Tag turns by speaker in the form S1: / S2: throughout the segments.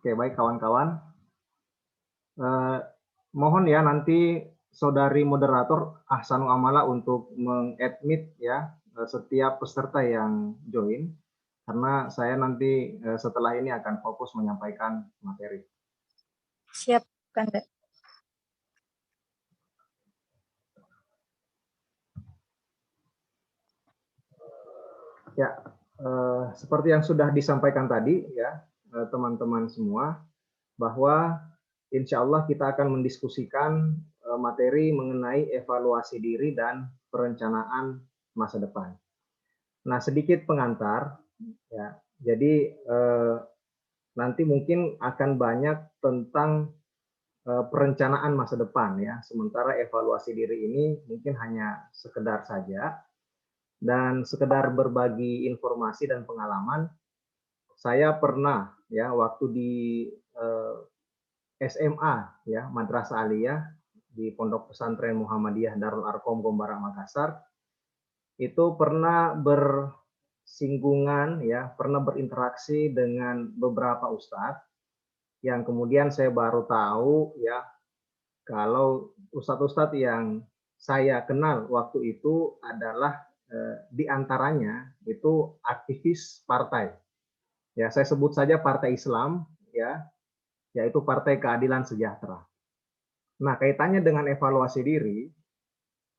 S1: Oke, baik kawan-kawan. Eh, Mohon ya nanti saudari moderator Ahsanul Amala untuk mengadmit ya setiap peserta yang join, karena saya nanti setelah ini akan fokus menyampaikan materi.
S2: Siap, Kanda.
S1: Ya, seperti yang sudah disampaikan tadi ya teman-teman semua, bahwa insya Allah kita akan mendiskusikan materi mengenai evaluasi diri dan perencanaan masa depan. Nah, sedikit pengantar ya. Jadi nanti mungkin akan banyak tentang perencanaan masa depan ya. Sementara evaluasi diri ini mungkin hanya sekedar saja dan sekedar berbagi informasi dan pengalaman. Saya pernah ya waktu di SMA ya, Madrasah Aliyah di Pondok Pesantren Muhammadiyah Darul Arkom Gombarak Makassar, itu pernah bersinggungan ya, pernah berinteraksi dengan beberapa ustadz yang kemudian saya baru tahu ya kalau ustadz-ustadz yang saya kenal waktu itu adalah di antaranya itu aktivis partai. Ya, saya sebut saja Partai Islam ya, yaitu Partai Keadilan Sejahtera. Nah, kaitannya dengan evaluasi diri,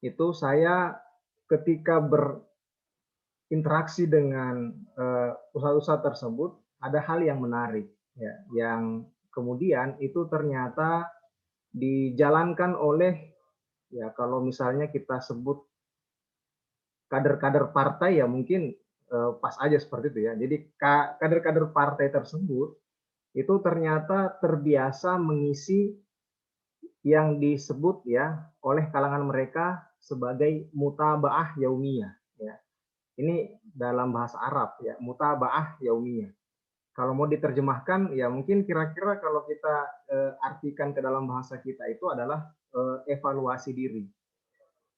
S1: itu saya ketika berinteraksi dengan ustadz-ustadz tersebut, ada hal yang menarik, ya, yang kemudian itu ternyata dijalankan oleh, ya kalau misalnya kita sebut kader-kader partai ya mungkin pas aja seperti itu ya. Jadi kader-kader partai tersebut itu ternyata terbiasa mengisi yang disebut ya oleh kalangan mereka sebagai mutabaah yaumiyah ya. Ini dalam bahasa Arab ya, mutabaah yaumiyah. Kalau mau diterjemahkan ya mungkin kira-kira kalau kita artikan ke dalam bahasa kita itu adalah evaluasi diri.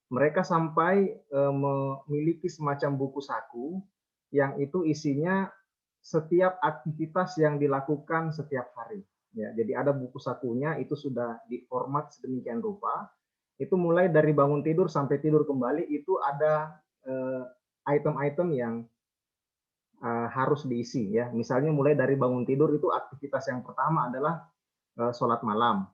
S1: Mereka sampai memiliki semacam buku saku yang itu isinya setiap aktivitas yang dilakukan setiap hari. Ya, jadi ada buku sakunya itu sudah diformat sedemikian rupa. Itu mulai dari bangun tidur sampai tidur kembali itu ada item-item yang harus diisi ya. Misalnya mulai dari bangun tidur itu aktivitas yang pertama adalah sholat malam.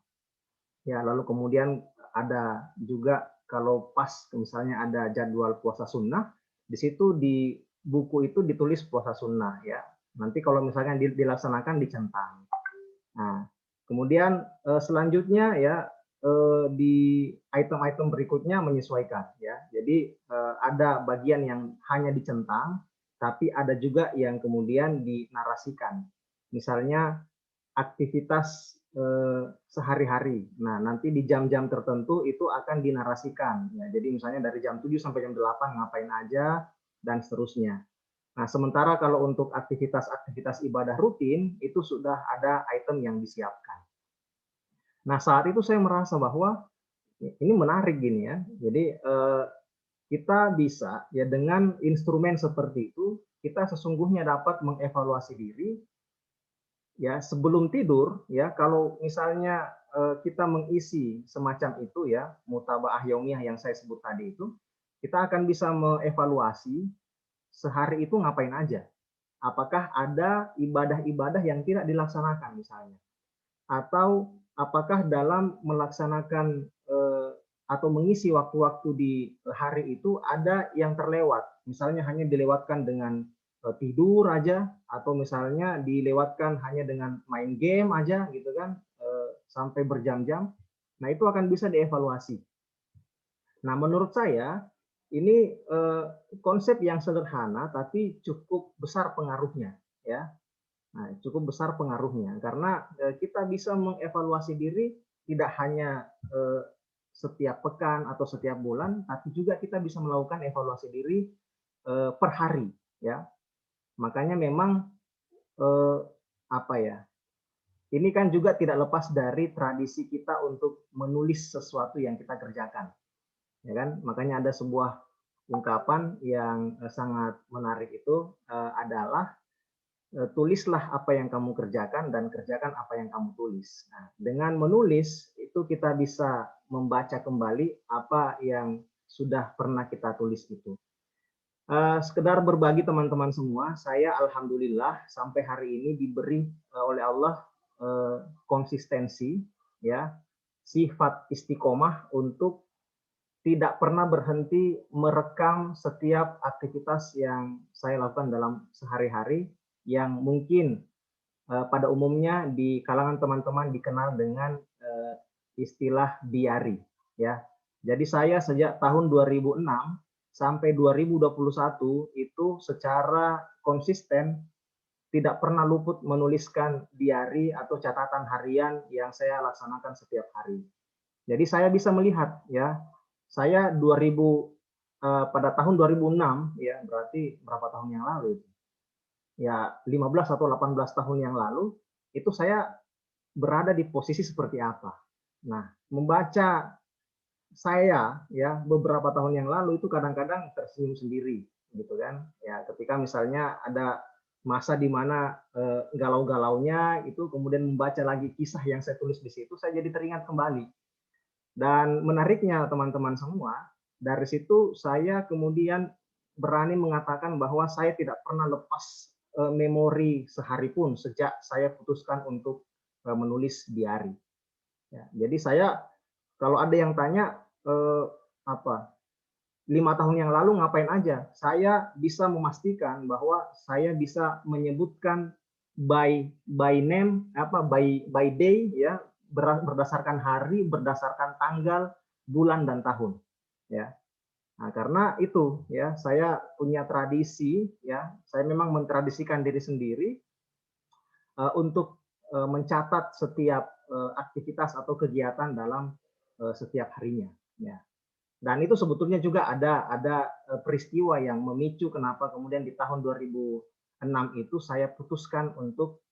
S1: Ya, lalu kemudian ada juga kalau pas misalnya ada jadwal puasa sunnah, di situ di buku itu ditulis puasa sunnah ya. Nanti kalau misalnya dilaksanakan dicentang. Nah, kemudian selanjutnya ya di item-item berikutnya menyesuaikan ya. Jadi ada bagian yang hanya dicentang, tapi ada juga yang kemudian dinarasikan. Misalnya aktivitas sehari-hari. Nah, nanti di jam-jam tertentu itu akan dinarasikan. Ya, jadi misalnya dari jam 7 sampai jam 8 ngapain aja, dan seterusnya. Nah, sementara kalau untuk aktivitas-aktivitas ibadah rutin, itu sudah ada item yang disiapkan. Nah, saat itu saya merasa bahwa ini menarik gini ya. Jadi kita bisa ya dengan instrumen seperti itu, kita sesungguhnya dapat mengevaluasi diri ya sebelum tidur ya. Kalau misalnya kita mengisi semacam itu ya, mutabaah yaumiyah yang saya sebut tadi itu, kita akan bisa mengevaluasi sehari itu ngapain aja. Apakah ada ibadah-ibadah yang tidak dilaksanakan misalnya, atau apakah dalam melaksanakan atau mengisi waktu-waktu di hari itu ada yang terlewat, misalnya hanya dilewatkan dengan tidur aja, atau misalnya dilewatkan hanya dengan main game aja gitu kan, sampai berjam-jam. Nah, itu akan bisa dievaluasi. Nah, menurut saya ini konsep yang sederhana tapi cukup besar pengaruhnya ya. Nah, cukup besar pengaruhnya karena kita bisa mengevaluasi diri tidak hanya setiap pekan atau setiap bulan, tapi juga kita bisa melakukan evaluasi diri per hari ya. Makanya memang apa ya? Ini kan juga tidak lepas dari tradisi kita untuk menulis sesuatu yang kita kerjakan. Ya kan? Makanya ada sebuah ungkapan yang sangat menarik itu adalah tulislah apa yang kamu kerjakan dan kerjakan apa yang kamu tulis. Nah, dengan menulis itu kita bisa membaca kembali apa yang sudah pernah kita tulis itu. Sekedar berbagi teman-teman semua, saya alhamdulillah sampai hari ini diberi oleh Allah konsistensi, ya, sifat istiqomah untuk tidak pernah berhenti merekam setiap aktivitas yang saya lakukan dalam sehari-hari yang mungkin pada umumnya di kalangan teman-teman dikenal dengan istilah diari, ya. Jadi saya sejak tahun 2006 sampai 2021 itu secara konsisten tidak pernah luput menuliskan diari atau catatan harian yang saya laksanakan setiap hari. Jadi saya bisa melihat, ya, saya pada tahun 2006, ya, berarti berapa tahun yang lalu itu? Ya 15 atau 18 tahun yang lalu, itu saya berada di posisi seperti apa. Nah, membaca saya, ya, beberapa tahun yang lalu itu kadang-kadang tersenyum sendiri, gitu kan. Ya, ketika misalnya ada masa di mana galau-galaunya itu kemudian membaca lagi kisah yang saya tulis di situ, saya jadi teringat kembali. Dan menariknya teman-teman semua, dari situ saya kemudian berani mengatakan bahwa saya tidak pernah lepas memori sehari pun sejak saya putuskan untuk menulis diari. Ya, jadi saya kalau ada yang tanya apa 5 tahun yang lalu ngapain aja, saya bisa memastikan bahwa saya bisa menyebutkan by name by day, ya, berdasarkan hari, berdasarkan tanggal, bulan dan tahun, ya. Nah, karena itu, ya, saya punya tradisi, ya, saya memang mentradisikan diri sendiri untuk mencatat setiap aktivitas atau kegiatan dalam setiap harinya, ya. Dan itu sebetulnya juga ada peristiwa yang memicu kenapa kemudian di tahun 2006 itu saya putuskan untuk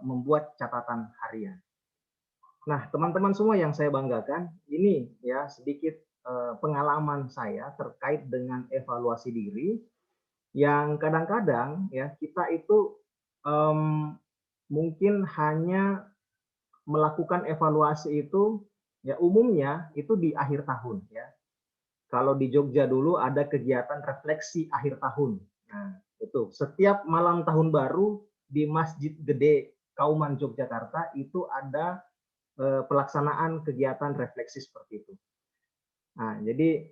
S1: membuat catatan harian. Nah, teman-teman semua yang saya banggakan, ini ya sedikit pengalaman saya terkait dengan evaluasi diri yang kadang-kadang ya kita itu mungkin hanya melakukan evaluasi itu ya umumnya itu di akhir tahun, ya. Kalau di Jogja dulu ada kegiatan refleksi akhir tahun. Nah, itu setiap malam tahun baru di Masjid Gede Kauman Yogyakarta itu ada pelaksanaan kegiatan refleksi seperti itu. Nah, jadi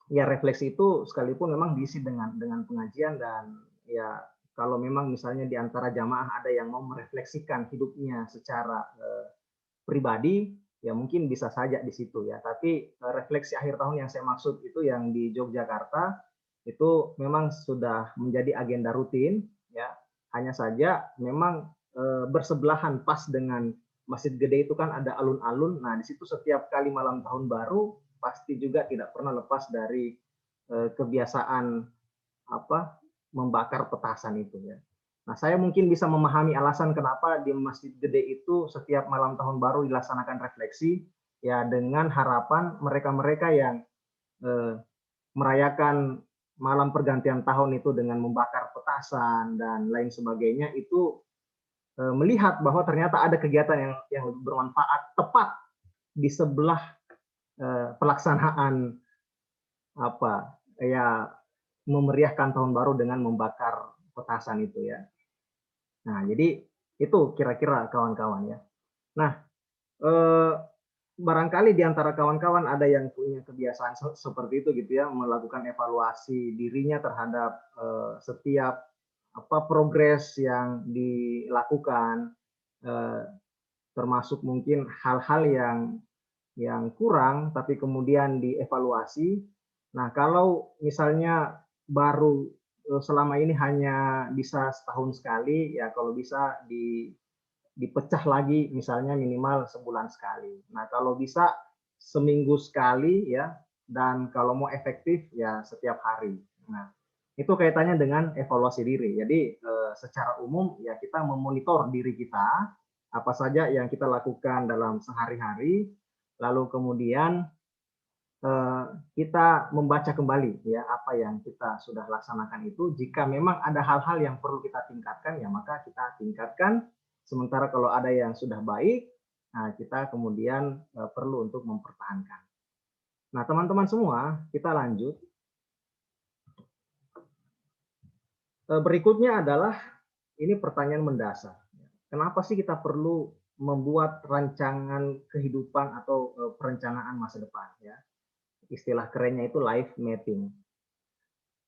S1: ya refleksi itu sekalipun memang diisi dengan pengajian dan ya kalau memang misalnya di antara jamaah ada yang mau merefleksikan hidupnya secara pribadi, ya mungkin bisa saja di situ, ya. Tapi refleksi akhir tahun yang saya maksud itu yang di Yogyakarta itu memang sudah menjadi agenda rutin, ya. Hanya saja memang bersebelahan pas dengan Masjid Gede itu kan ada alun-alun. Nah, di situ setiap kali malam tahun baru pasti juga tidak pernah lepas dari kebiasaan apa membakar petasan itu, ya. Nah, saya mungkin bisa memahami alasan kenapa di Masjid Gede itu setiap malam tahun baru dilaksanakan refleksi, ya dengan harapan mereka-mereka yang merayakan malam pergantian tahun itu dengan membakar petasan dan lain sebagainya itu melihat bahwa ternyata ada kegiatan yang bermanfaat tepat di sebelah pelaksanaan apa ya memeriahkan tahun baru dengan membakar petasan itu, ya. Nah, jadi itu kira-kira kawan-kawan, ya. Nah, eh, barangkali di antara kawan-kawan ada yang punya kebiasaan seperti itu gitu ya, melakukan evaluasi dirinya terhadap setiap apa progres yang dilakukan, eh, termasuk mungkin hal-hal yang kurang tapi kemudian dievaluasi. Nah, kalau misalnya baru selama ini hanya bisa setahun sekali, ya kalau bisa dipecah lagi misalnya minimal sebulan sekali. Nah, kalau bisa seminggu sekali, ya, dan kalau mau efektif ya setiap hari. Nah, itu kaitannya dengan evaluasi diri. Jadi secara umum ya kita memonitor diri kita, apa saja yang kita lakukan dalam sehari-hari, lalu kemudian kita membaca kembali ya apa yang kita sudah laksanakan itu. Jika memang ada hal-hal yang perlu kita tingkatkan, ya maka kita tingkatkan. Sementara kalau ada yang sudah baik, nah kita kemudian perlu untuk mempertahankan. Nah, teman-teman semua, kita lanjut. Berikutnya adalah ini pertanyaan mendasar. Kenapa sih kita perlu membuat rancangan kehidupan atau perencanaan masa depan ya? Istilah kerennya itu life mapping.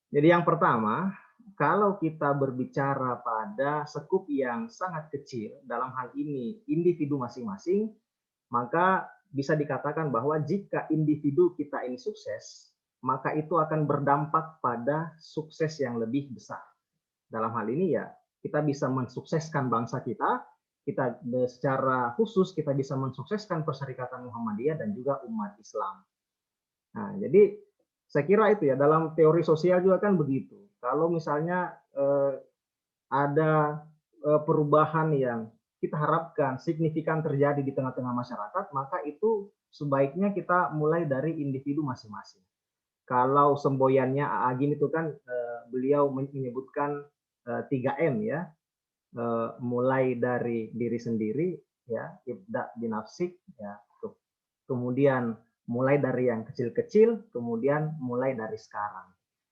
S1: Jadi yang pertama, kalau kita berbicara pada skup yang sangat kecil, dalam hal ini individu masing-masing, maka bisa dikatakan bahwa jika individu kita ini sukses, maka itu akan berdampak pada sukses yang lebih besar. Dalam hal ini ya, kita bisa mensukseskan bangsa kita secara khusus kita bisa mensukseskan Perserikatan Muhammadiyah dan juga umat Islam. Nah, jadi saya kira itu ya, dalam teori sosial juga kan begitu. Kalau misalnya ada perubahan yang kita harapkan signifikan terjadi di tengah-tengah masyarakat, maka itu sebaiknya kita mulai dari individu masing-masing. Kalau semboyannya Agin itu kan beliau menyebutkan 3M ya, mulai dari diri sendiri ya, ibda binafsik ya, kemudian mulai dari yang kecil-kecil, kemudian mulai dari sekarang.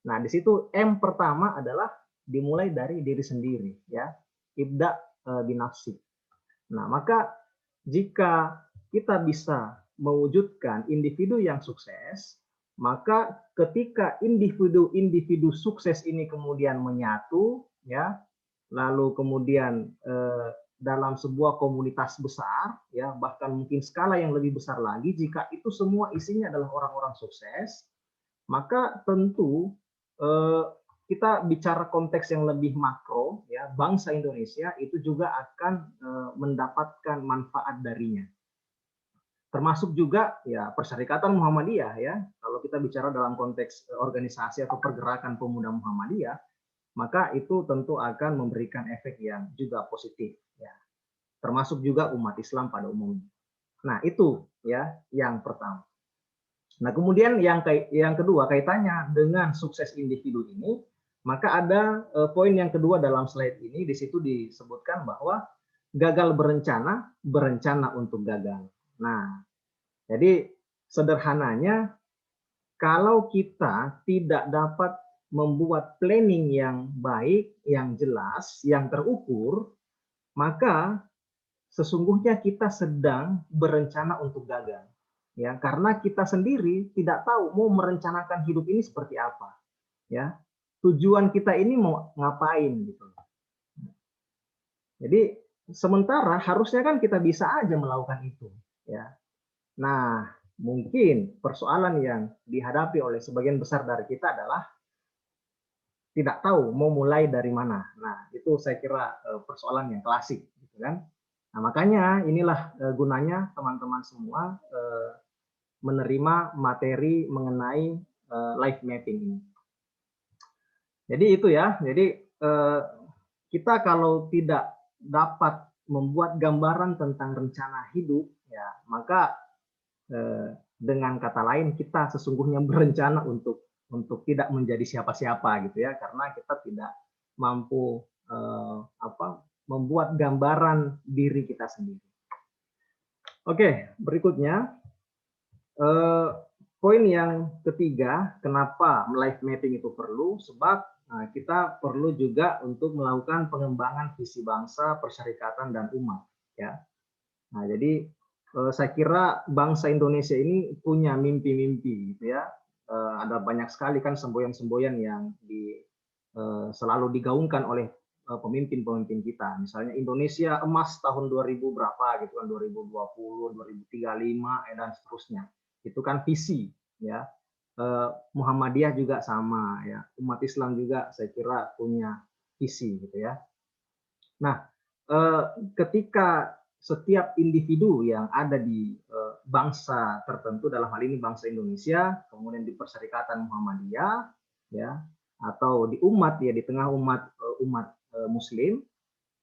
S1: Nah, di situ M pertama adalah dimulai dari diri sendiri ya, ibda binafsik. Nah, maka jika kita bisa mewujudkan individu yang sukses, maka ketika individu-individu sukses ini kemudian menyatu ya, lalu kemudian dalam sebuah komunitas besar ya, bahkan mungkin skala yang lebih besar lagi, jika itu semua isinya adalah orang-orang sukses, maka tentu kita bicara konteks yang lebih makro ya, bangsa Indonesia itu juga akan mendapatkan manfaat darinya. Termasuk juga ya Perserikatan Muhammadiyah ya. Kalau kita bicara dalam konteks organisasi atau pergerakan pemuda Muhammadiyah, maka itu tentu akan memberikan efek yang juga positif ya. Termasuk juga umat Islam pada umumnya. Nah, itu ya yang pertama. Nah, kemudian yang kedua kaitannya dengan sukses individu ini, maka ada poin yang kedua dalam slide ini, di situ disebutkan bahwa gagal berencana untuk gagal. Nah, jadi sederhananya kalau kita tidak dapat membuat planning yang baik, yang jelas, yang terukur, maka sesungguhnya kita sedang berencana untuk gagal. Ya, karena kita sendiri tidak tahu mau merencanakan hidup ini seperti apa. Ya, tujuan kita ini mau ngapain gitu. Jadi sementara harusnya kan kita bisa aja melakukan itu. Ya, nah mungkin persoalan yang dihadapi oleh sebagian besar dari kita adalah tidak tahu mau mulai dari mana. Nah, itu saya kira persoalan yang klasik, gitu kan. Nah, makanya inilah gunanya teman-teman semua menerima materi mengenai life mapping ini. Jadi itu ya. Jadi kita kalau tidak dapat membuat gambaran tentang rencana hidup, ya maka dengan kata lain kita sesungguhnya berencana untuk tidak menjadi siapa-siapa gitu ya, karena kita tidak mampu membuat gambaran diri kita sendiri. Oke, berikutnya poin yang ketiga, kenapa life mapping itu perlu? Sebab kita perlu juga untuk melakukan pengembangan visi bangsa, persyarikatan dan umat. Ya, nah jadi saya kira bangsa Indonesia ini punya mimpi-mimpi, gitu ya. Ada banyak sekali kan semboyan-semboyan yang selalu digaungkan oleh pemimpin-pemimpin kita. Misalnya Indonesia emas tahun 2000 berapa gitu kan, 2020, 2035 dan seterusnya. Itu kan visi ya. Muhammadiyah juga sama ya. Umat Islam juga saya kira punya visi gitu ya. Nah, ketika setiap individu yang ada di bangsa tertentu, dalam hal ini bangsa Indonesia, kemudian di Perserikatan Muhammadiyah, ya, atau di umat ya, di tengah umat Muslim.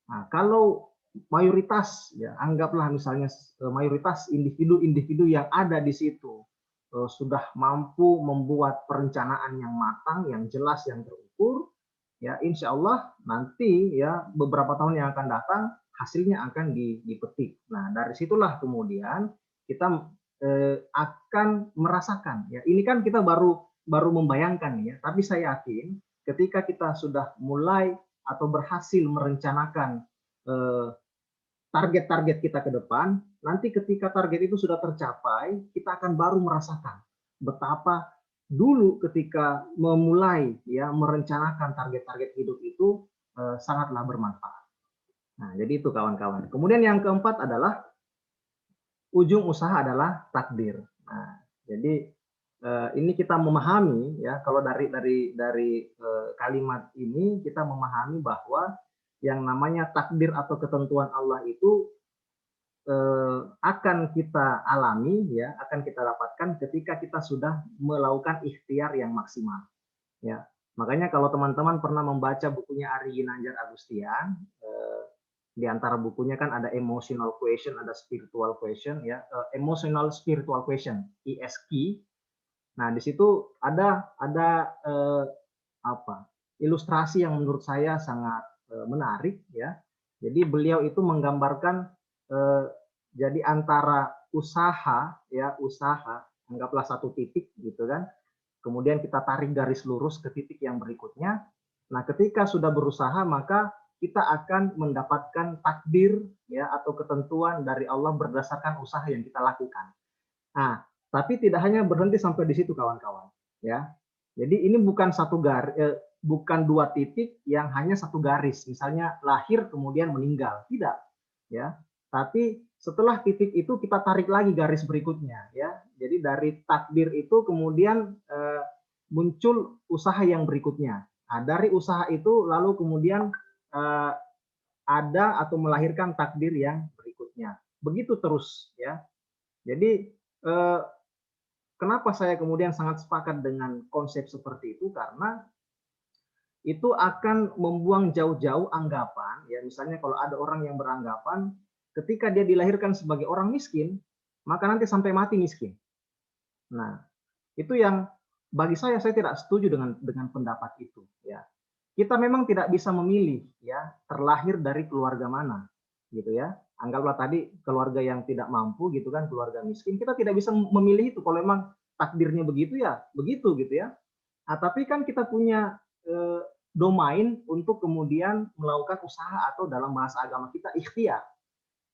S1: Nah, kalau mayoritas ya, anggaplah misalnya mayoritas individu-individu yang ada di situ sudah mampu membuat perencanaan yang matang, yang jelas, yang terukur, ya insya Allah nanti ya beberapa tahun yang akan datang hasilnya akan dipetik. Nah dari situlah kemudian kita akan merasakan. Ya ini kan kita baru membayangkan ya, tapi saya yakin ketika kita sudah mulai atau berhasil merencanakan target-target kita ke depan, nanti ketika target itu sudah tercapai, kita akan baru merasakan betapa dulu ketika memulai ya merencanakan target-target hidup itu sangatlah bermanfaat. Nah, jadi itu kawan-kawan. Kemudian yang keempat adalah ujung usaha adalah takdir. Nah, jadi ini kita memahami ya kalau dari kalimat ini kita memahami bahwa yang namanya takdir atau ketentuan Allah itu akan kita alami ya, akan kita dapatkan ketika kita sudah melakukan ikhtiar yang maksimal. Ya, makanya kalau teman-teman pernah membaca bukunya Ari Ginanjar Agustian, di antara bukunya kan ada emotional question, ada spiritual question, ya, emotional spiritual question (ESQ). Nah, di situ ada apa ilustrasi yang menurut saya sangat menarik ya. Jadi beliau itu menggambarkan jadi antara usaha ya usaha anggaplah satu titik gitu kan. Kemudian kita tarik garis lurus ke titik yang berikutnya. Nah, ketika sudah berusaha maka kita akan mendapatkan takdir ya atau ketentuan dari Allah berdasarkan usaha yang kita lakukan. Nah, tapi tidak hanya berhenti sampai di situ kawan-kawan ya. Jadi ini bukan bukan dua titik yang hanya satu garis, misalnya lahir kemudian meninggal, tidak ya. Tapi setelah titik itu kita tarik lagi garis berikutnya ya. Jadi dari takdir itu kemudian muncul usaha yang berikutnya. Nah, dari usaha itu lalu kemudian ada atau melahirkan takdir yang berikutnya. Begitu terus ya. Jadi kenapa saya kemudian sangat sepakat dengan konsep seperti itu karena itu akan membuang jauh-jauh anggapan ya misalnya kalau ada orang yang beranggapan ketika dia dilahirkan sebagai orang miskin maka nanti sampai mati miskin. Nah, itu yang bagi saya tidak setuju dengan pendapat itu ya. Kita memang tidak bisa memilih ya terlahir dari keluarga mana gitu ya. Anggaplah tadi keluarga yang tidak mampu gitu kan, keluarga miskin, kita tidak bisa memilih itu kalau memang takdirnya begitu ya begitu gitu ya. Nah, tapi kan kita punya domain untuk kemudian melakukan usaha atau dalam bahasa agama kita ikhtiar.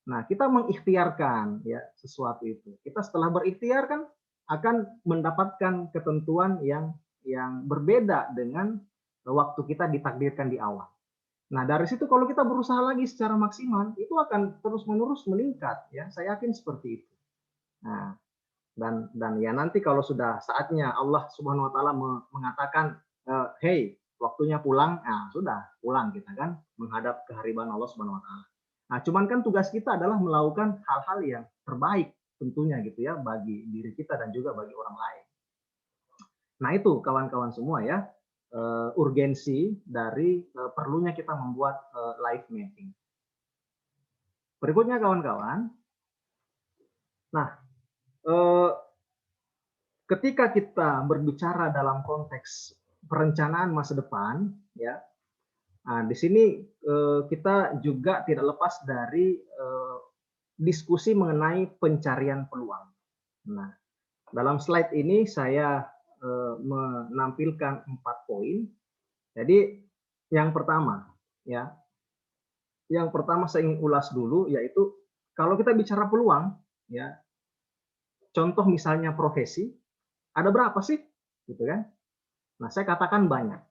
S1: Nah, kita mengikhtiarkan ya sesuatu itu. Kita setelah berikhtiar kan akan mendapatkan ketentuan yang berbeda dengan waktu kita ditakdirkan di awal. Nah, dari situ kalau kita berusaha lagi secara maksimal, itu akan terus-menerus meningkat ya. Saya yakin seperti itu. Nah, dan ya nanti kalau sudah saatnya Allah Subhanahu wa taala mengatakan hey, waktunya pulang. Nah, sudah pulang kita kan menghadap kehariban Allah Subhanahu wa taala. Nah, cuman kan tugas kita adalah melakukan hal-hal yang terbaik tentunya gitu ya bagi diri kita dan juga bagi orang lain. Nah, itu kawan-kawan semua ya. Urgensi dari perlunya kita membuat life mapping. Berikutnya kawan-kawan. Nah, ketika kita berbicara dalam konteks perencanaan masa depan, ya, nah, di sini kita juga tidak lepas dari diskusi mengenai pencarian peluang. Nah, dalam slide ini saya menampilkan 4 poin. Jadi yang pertama, ya, yang pertama saya ingin ulas dulu yaitu kalau kita bicara peluang, ya, contoh misalnya profesi, ada berapa sih, gitu kan? Nah, saya katakan banyak.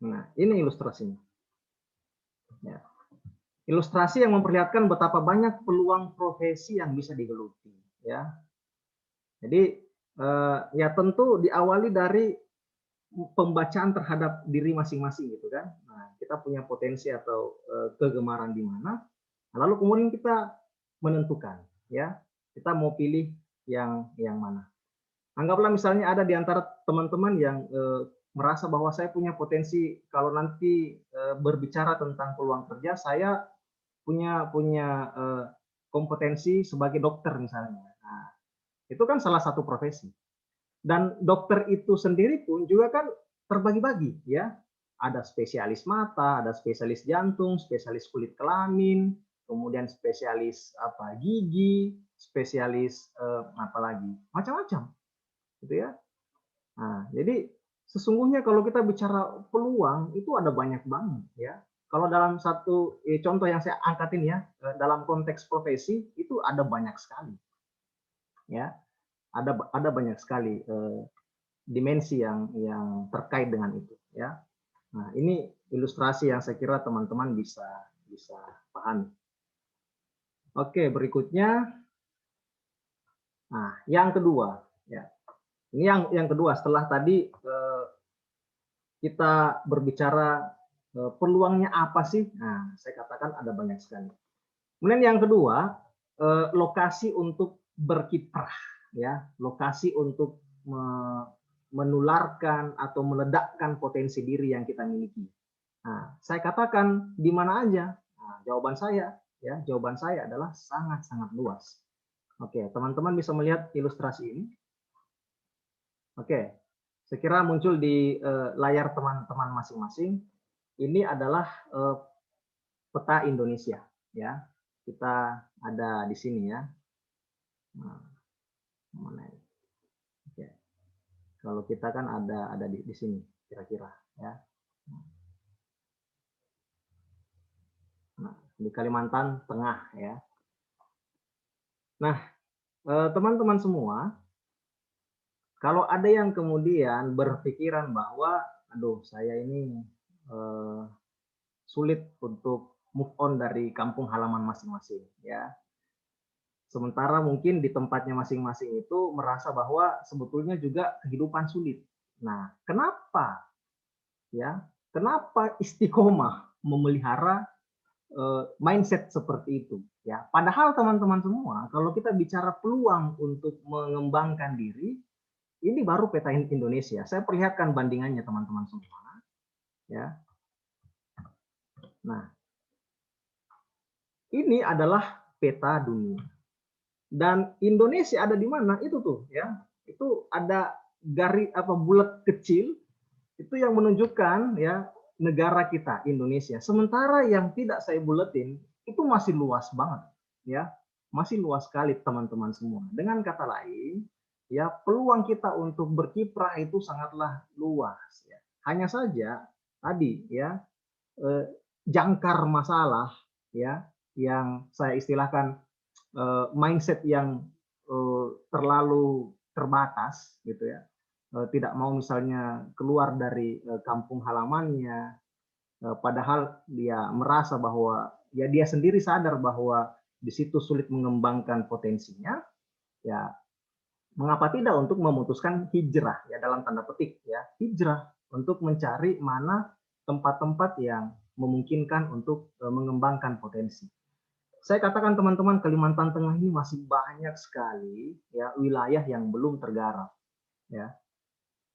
S1: Nah, ini ilustrasinya. Ya. Ilustrasi yang memperlihatkan betapa banyak peluang profesi yang bisa digeluti, ya. Jadi ya tentu diawali dari pembacaan terhadap diri masing-masing gitu kan. Nah, kita punya potensi atau kegemaran di mana, lalu kemudian kita menentukan ya, kita mau pilih yang mana. Anggaplah misalnya ada di antara teman-teman yang merasa bahwa saya punya potensi kalau nanti berbicara tentang peluang kerja, saya punya kompetensi sebagai dokter misalnya. Nah, Itu kan salah satu profesi. Dan dokter itu sendiri pun juga kan terbagi-bagi ya. Ada spesialis mata, ada spesialis jantung, spesialis kulit kelamin, kemudian spesialis apa gigi, spesialis apa lagi? Macam-macam gitu ya. Nah, jadi sesungguhnya kalau kita bicara peluang itu ada banyak banget ya. Kalau dalam satu contoh yang saya angkat ini ya, dalam konteks profesi itu ada banyak sekali. Ya, ada banyak sekali dimensi yang terkait dengan itu ya. Nah, ini ilustrasi yang saya kira teman-teman bisa pahami. Oke, berikutnya. Nah, yang kedua ya. Ini yang kedua setelah tadi kita berbicara peluangnya apa sih? Nah, saya katakan ada banyak sekali. Kemudian yang kedua, lokasi untuk berkiprah ya, lokasi untuk menularkan atau meledakkan potensi diri yang kita miliki. Nah, saya katakan di mana aja? Nah, jawaban saya adalah sangat-sangat luas. Oke, teman-teman bisa melihat ilustrasi ini. Oke, saya kira muncul di layar teman-teman masing-masing. Ini adalah peta Indonesia, ya. Kita ada di sini ya. Nah, mana ini? Oke. Kalau kita kan ada di sini kira-kira, ya. Nah, di Kalimantan Tengah ya. Nah, teman-teman semua, kalau ada yang kemudian berpikiran bahwa, aduh saya ini sulit untuk move on dari kampung halaman masing-masing, ya. Sementara mungkin di tempatnya masing-masing itu merasa bahwa sebetulnya juga kehidupan sulit. Nah, kenapa? Ya, kenapa istiqomah memelihara mindset seperti itu? Ya, padahal teman-teman semua, kalau kita bicara peluang untuk mengembangkan diri, ini baru peta Indonesia. Saya perlihatkan bandingannya teman-teman semua. Ya. Nah, ini adalah peta dunia. Dan Indonesia ada di mana? Itu tuh, ya. Itu ada garis apa bulat kecil itu yang menunjukkan ya negara kita Indonesia. Sementara yang tidak saya buletin itu masih luas banget, ya. Masih luas sekali teman-teman semua. Dengan kata lain, ya peluang kita untuk berkiprah itu sangatlah luas, ya. Hanya saja tadi ya jangkar masalah ya yang saya istilahkan mindset yang terlalu terbatas gitu ya, tidak mau misalnya keluar dari kampung halamannya, padahal dia merasa bahwa ya dia sendiri sadar bahwa di situ sulit mengembangkan potensinya, ya mengapa tidak untuk memutuskan hijrah ya dalam tanda petik ya hijrah untuk mencari mana tempat-tempat yang memungkinkan untuk mengembangkan potensi. Saya katakan teman-teman Kalimantan Tengah ini masih banyak sekali ya wilayah yang belum tergarap ya.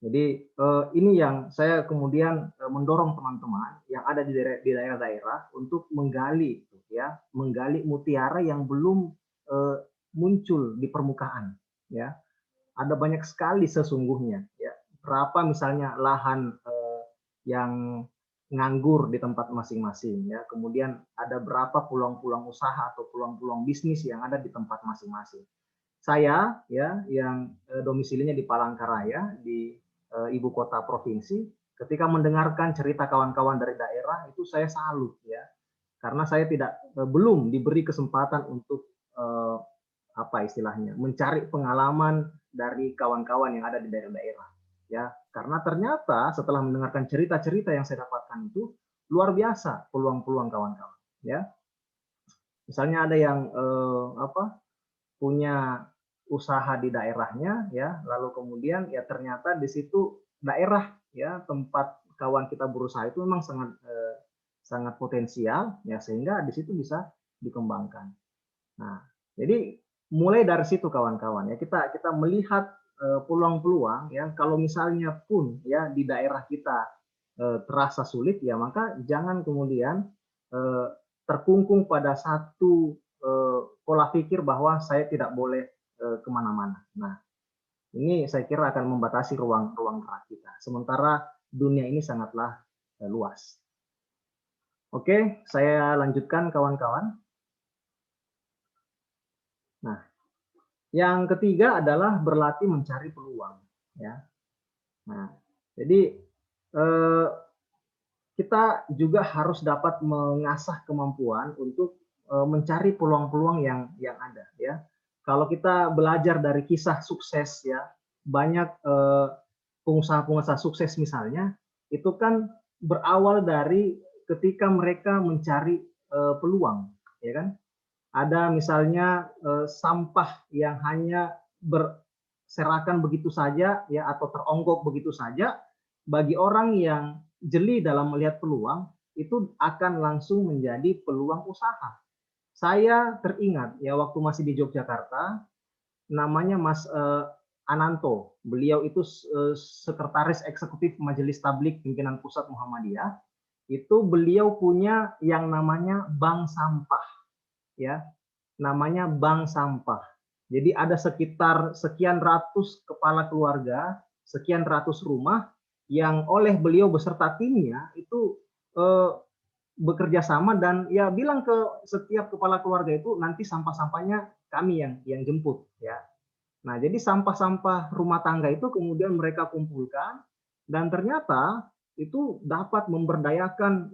S1: Jadi ini yang saya kemudian mendorong teman-teman yang ada di daerah-daerah untuk menggali ya, menggali mutiara yang belum muncul di permukaan ya. Ada banyak sekali sesungguhnya ya. Berapa misalnya lahan yang nganggur di tempat masing-masing ya. Kemudian ada berapa peluang-peluang usaha atau peluang-peluang bisnis yang ada di tempat masing-masing. Saya ya yang domisilinya di Palangkaraya di ibu kota provinsi, ketika mendengarkan cerita kawan-kawan dari daerah itu saya salut ya. Karena saya tidak belum diberi kesempatan untuk apa istilahnya mencari pengalaman dari kawan-kawan yang ada di daerah-daerah ya karena ternyata setelah mendengarkan cerita-cerita yang saya dapatkan itu luar biasa peluang-peluang kawan-kawan ya misalnya ada yang punya usaha di daerahnya ya lalu kemudian ya ternyata di situ daerah ya tempat kawan kita berusaha itu memang sangat potensial ya sehingga di situ bisa dikembangkan. Nah, jadi mulai dari situ kawan-kawan ya kita melihat peluang-peluang ya kalau misalnya pun ya di daerah kita terasa sulit ya maka jangan kemudian terkungkung pada satu pola pikir bahwa saya tidak boleh kemana-mana. Nah, ini saya kira akan membatasi ruang gerak kita. Sementara dunia ini sangatlah luas. Oke, saya lanjutkan kawan-kawan. Nah, yang ketiga adalah berlatih mencari peluang. Ya. Nah, jadi kita juga harus dapat mengasah kemampuan untuk mencari peluang-peluang yang ada. Ya, kalau kita belajar dari kisah sukses, ya banyak pengusaha-pengusaha sukses misalnya itu kan berawal dari ketika mereka mencari peluang, ya kan? Ada misalnya sampah yang hanya berserakan begitu saja, ya, atau teronggok begitu saja. Bagi orang yang jeli dalam melihat peluang, itu akan langsung menjadi peluang usaha. Saya teringat ya waktu masih di Yogyakarta, namanya Mas Ananto. Beliau itu sekretaris eksekutif Majelis Tablik Pimpinan Pusat Muhammadiyah. Itu beliau punya yang namanya bank sampah, ya, namanya bank sampah. Jadi ada sekitar sekian ratus kepala keluarga, sekian ratus rumah yang oleh beliau beserta timnya itu bekerja sama dan ya bilang ke setiap kepala keluarga itu nanti sampah-sampahnya kami yang jemput, ya. Nah, jadi sampah-sampah rumah tangga itu kemudian mereka kumpulkan dan ternyata itu dapat memberdayakan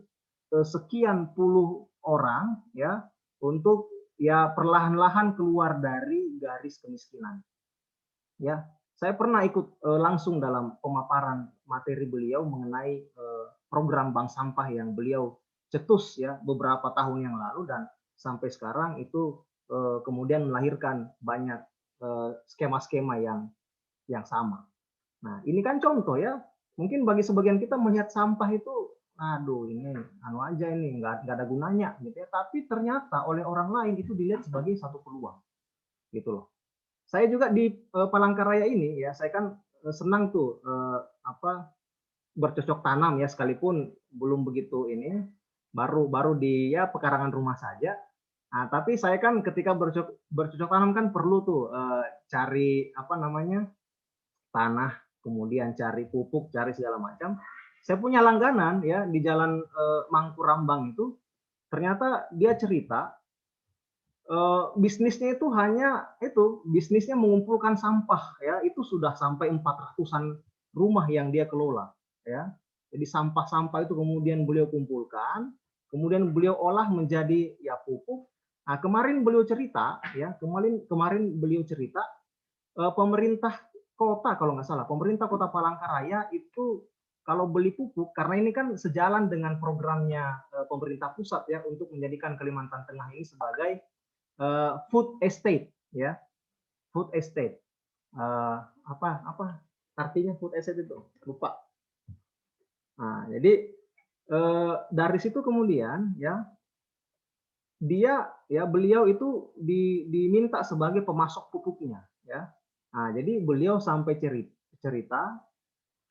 S1: sekian puluh orang, ya, untuk ya perlahan-lahan keluar dari garis kemiskinan. Ya, saya pernah ikut langsung dalam pemaparan materi beliau mengenai program bank sampah yang beliau cetus ya beberapa tahun yang lalu dan sampai sekarang itu kemudian melahirkan banyak skema-skema yang sama. Nah, ini kan contoh ya. Mungkin bagi sebagian kita melihat sampah itu, aduh ini anu aja ini nggak ada gunanya gitu ya. Tapi ternyata oleh orang lain itu dilihat sebagai satu peluang, gitu loh. Saya juga di Palangkaraya ini ya, saya kan senang tuh bercocok tanam ya sekalipun belum begitu ini, baru di ya pekarangan rumah saja. Nah, tapi saya kan ketika bercocok tanam kan perlu tuh cari apa namanya tanah, kemudian cari pupuk, cari segala macam. Saya punya langganan ya di Jalan Mangkurambang itu, ternyata dia cerita bisnisnya itu hanya itu, bisnisnya mengumpulkan sampah ya, itu sudah sampai 400-an rumah yang dia kelola ya. Jadi sampah-sampah itu kemudian beliau kumpulkan, kemudian beliau olah menjadi ya pupuk. Nah, kemarin beliau cerita ya, kemarin beliau cerita pemerintah kota kalau nggak salah, pemerintah Kota Palangkaraya itu kalau beli pupuk, karena ini kan sejalan dengan programnya pemerintah pusat ya untuk menjadikan Kalimantan Tengah ini sebagai food estate ya, food estate. Apa artinya food estate itu? Lupa. Nah, jadi dari situ kemudian ya beliau itu diminta sebagai pemasok pupuknya ya. Nah, jadi beliau sampai cerita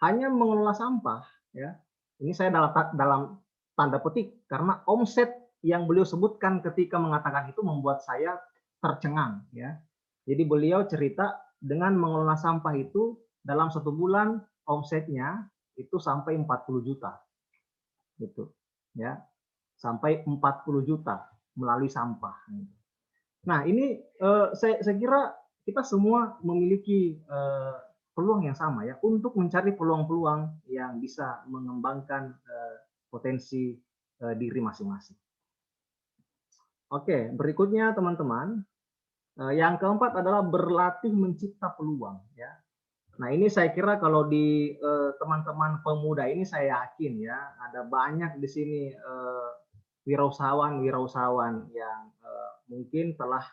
S1: hanya mengelola sampah ya. Ini saya dalam tanda petik karena omset yang beliau sebutkan ketika mengatakan itu membuat saya tercengang ya. Jadi beliau cerita dengan mengelola sampah itu dalam 1 bulan omsetnya itu sampai 40 juta gitu ya, sampai 40 juta melalui sampah. Nah, ini saya kira kita semua memiliki peluang yang sama ya untuk mencari peluang-peluang yang bisa mengembangkan potensi diri masing-masing. Oke, berikutnya teman-teman, yang keempat adalah berlatih mencipta peluang ya. Nah, ini saya kira kalau di teman-teman pemuda ini saya yakin ya ada banyak di sini wirausahawan yang mungkin telah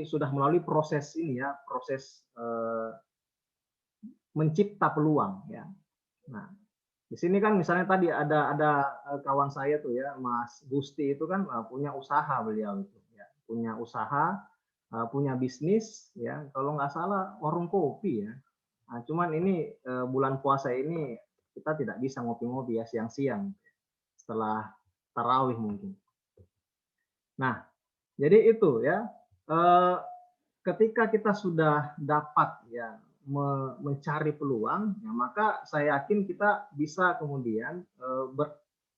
S1: sudah melalui proses ini ya, proses mencipta peluang ya. Nah, di sini kan misalnya tadi ada kawan saya tuh ya, Mas Gusti itu kan punya usaha beliau itu ya, punya usaha, punya bisnis ya, kalau nggak salah warung kopi ya. Nah, cuman ini bulan puasa ini kita tidak bisa ngopi-ngopi ya siang-siang setelah tarawih mungkin. Nah, jadi itu ya. eh, ketika kita sudah dapat ya mencari peluang, ya, maka saya yakin kita bisa kemudian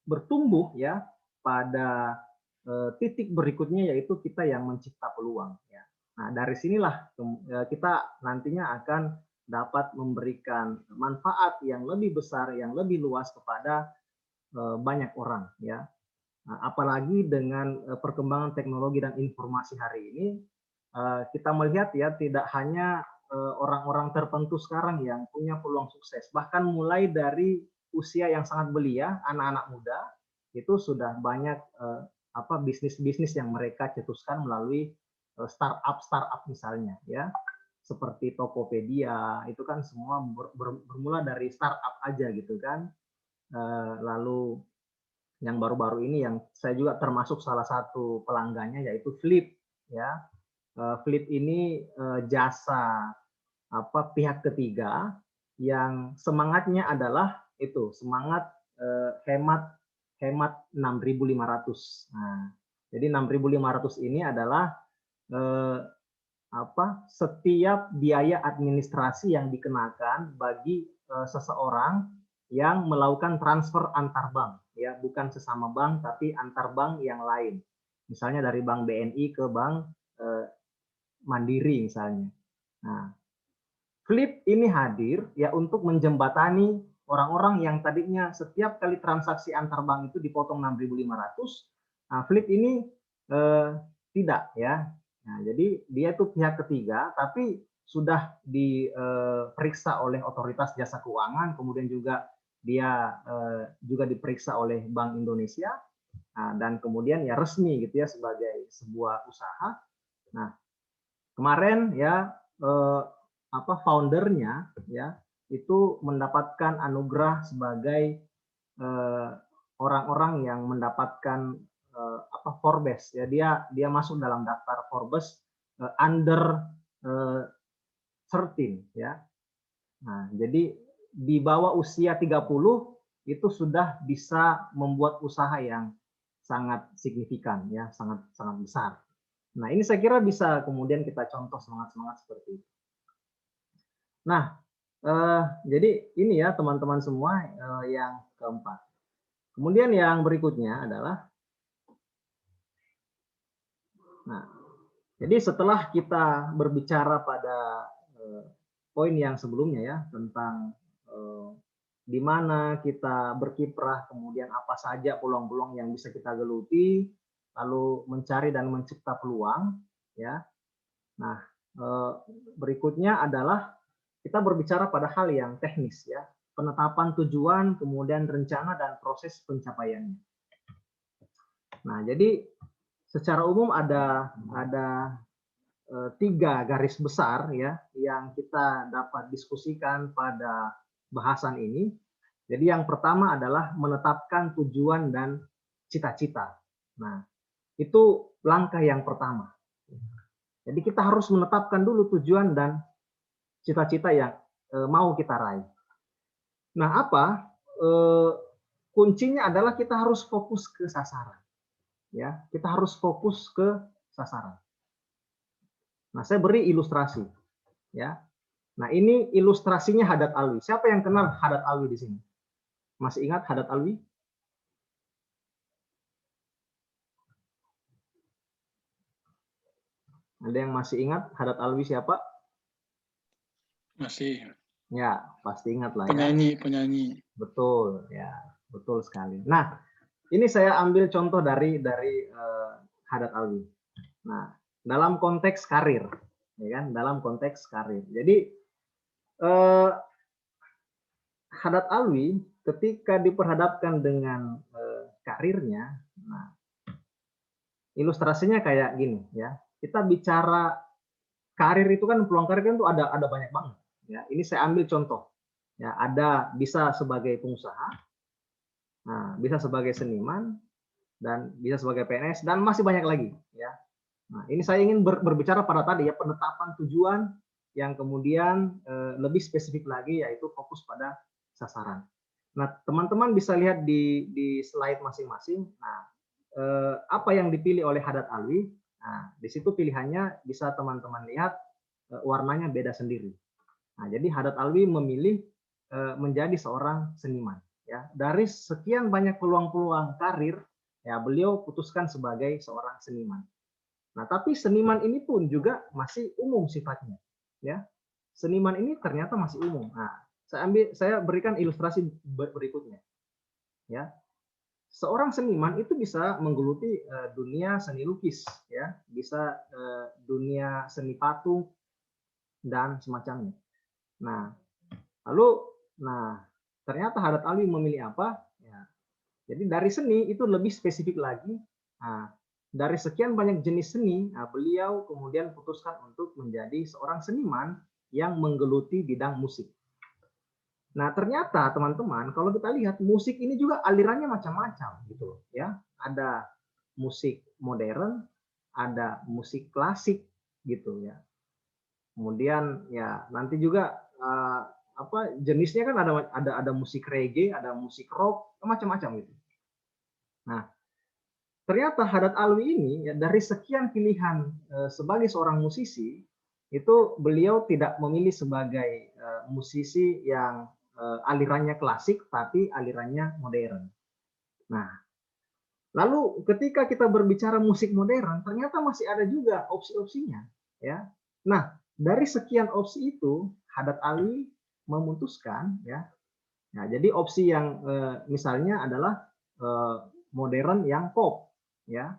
S1: bertumbuh ya pada titik berikutnya, yaitu kita yang mencipta peluang. Ya. Nah dari sinilah kita nantinya akan dapat memberikan manfaat yang lebih besar, yang lebih luas kepada banyak orang. Ya. Nah, apalagi dengan perkembangan teknologi dan informasi hari ini, kita melihat ya tidak hanya orang-orang tertentu sekarang yang punya peluang sukses, bahkan mulai dari usia yang sangat belia, anak-anak muda itu sudah banyak bisnis-bisnis yang mereka cetuskan melalui startup misalnya ya, seperti Tokopedia itu kan semua bermula dari startup aja gitu kan. Lalu yang baru-baru ini yang saya juga termasuk salah satu pelanggannya, yaitu Flip ya. Flip ini jasa pihak ketiga yang semangatnya adalah itu semangat hemat hemat 6.500. Nah, jadi 6.500 ini adalah setiap biaya administrasi yang dikenakan bagi seseorang yang melakukan transfer antar bank, ya bukan sesama bank tapi antar bank yang lain, misalnya dari bank BNI ke bank Mandiri misalnya. Nah, Flip ini hadir ya untuk menjembatani orang-orang yang tadinya setiap kali transaksi antar bank itu dipotong 6.500. Nah, Flip ini tidak ya. Nah, jadi dia itu pihak ketiga tapi sudah diperiksa oleh otoritas jasa keuangan, kemudian juga dia juga diperiksa oleh Bank Indonesia, nah, dan kemudian ya resmi gitu ya sebagai sebuah usaha. Nah, kemarin ya foundernya ya itu mendapatkan anugerah sebagai orang-orang yang mendapatkan Forbes ya, dia masuk dalam daftar Forbes under 13 ya. Nah, jadi di bawah usia 30 itu sudah bisa membuat usaha yang sangat signifikan ya, sangat sangat besar. Nah, ini saya kira bisa kemudian kita contoh semangat-semangat seperti itu. Nah, jadi ini ya teman-teman semua yang keempat. Kemudian yang berikutnya adalah, nah, jadi setelah kita berbicara pada poin yang sebelumnya ya tentang di mana kita berkiprah, kemudian apa saja peluang-peluang yang bisa kita geluti, lalu mencari dan mencipta peluang, ya. Nah, berikutnya adalah kita berbicara pada hal yang teknis ya, penetapan tujuan, kemudian rencana dan proses pencapaiannya. Nah, jadi secara umum ada 3 garis besar ya yang kita dapat diskusikan pada bahasan ini. Jadi yang pertama adalah menetapkan tujuan dan cita-cita. Nah, itu langkah yang pertama. Jadi kita harus menetapkan dulu tujuan dan cita-cita yang mau kita raih. Nah, kuncinya adalah kita harus fokus ke sasaran. Ya, kita harus fokus ke sasaran. Nah, saya beri ilustrasi. Ya, nah ini ilustrasinya Haddad Alwi. Siapa yang kenal Haddad Alwi di sini? Masih ingat Haddad Alwi? Ada yang masih ingat Haddad Alwi siapa?
S3: Masih.
S1: Ya, pasti ingat lah ya.
S3: Penyanyi.
S1: Betul, ya, betul sekali. Nah, ini saya ambil contoh dari Haddad Alwi. Nah, dalam konteks karir, ya kan? Dalam konteks karir. Jadi Haddad Alwi ketika diperhadapkan dengan karirnya, nah, ilustrasinya kayak gini ya. Kita bicara karir itu kan, peluang karir kan tuh ada banyak banget. Ya, ini saya ambil contoh. Ya, ada bisa sebagai pengusaha, nah, bisa sebagai seniman, dan bisa sebagai PNS, dan masih banyak lagi. Ya. Nah, ini saya ingin berbicara pada tadi ya penetapan tujuan yang kemudian lebih spesifik lagi, yaitu fokus pada sasaran. Nah, teman-teman bisa lihat di slide masing-masing. Nah, apa yang dipilih oleh Haddad Alwi? Nah, di situ pilihannya bisa teman-teman lihat warnanya beda sendiri. Nah, jadi Haddad Alwi memilih menjadi seorang seniman. Ya, dari sekian banyak peluang-peluang karir, ya beliau putuskan sebagai seorang seniman. Nah, tapi seniman ini pun juga masih umum sifatnya. Ya, seniman ini ternyata masih umum. Nah, saya berikan ilustrasi berikutnya. Ya, seorang seniman itu bisa menggeluti dunia seni lukis, ya, bisa dunia seni patung dan semacamnya. Nah, lalu, ternyata Haddad Alwi memilih apa? Ya, jadi dari seni itu lebih spesifik lagi. Nah, dari sekian banyak jenis seni, beliau kemudian putuskan untuk menjadi seorang seniman yang menggeluti bidang musik. Nah, ternyata teman-teman, kalau kita lihat musik ini juga alirannya macam-macam gitu loh, ya. Ada musik modern, ada musik klasik gitu ya. Kemudian ya nanti juga jenisnya kan ada musik reggae, ada musik rock, macam-macam gitu. Nah, ternyata Haddad Alwi ini ya dari sekian pilihan sebagai seorang musisi itu beliau tidak memilih sebagai musisi yang alirannya klasik tapi alirannya modern. Nah, lalu ketika kita berbicara musik modern, ternyata masih ada juga opsi-opsinya, ya. Nah, dari sekian opsi itu, Haddad Alwi memutuskan, ya. Nah, jadi opsi yang misalnya adalah modern yang pop, ya.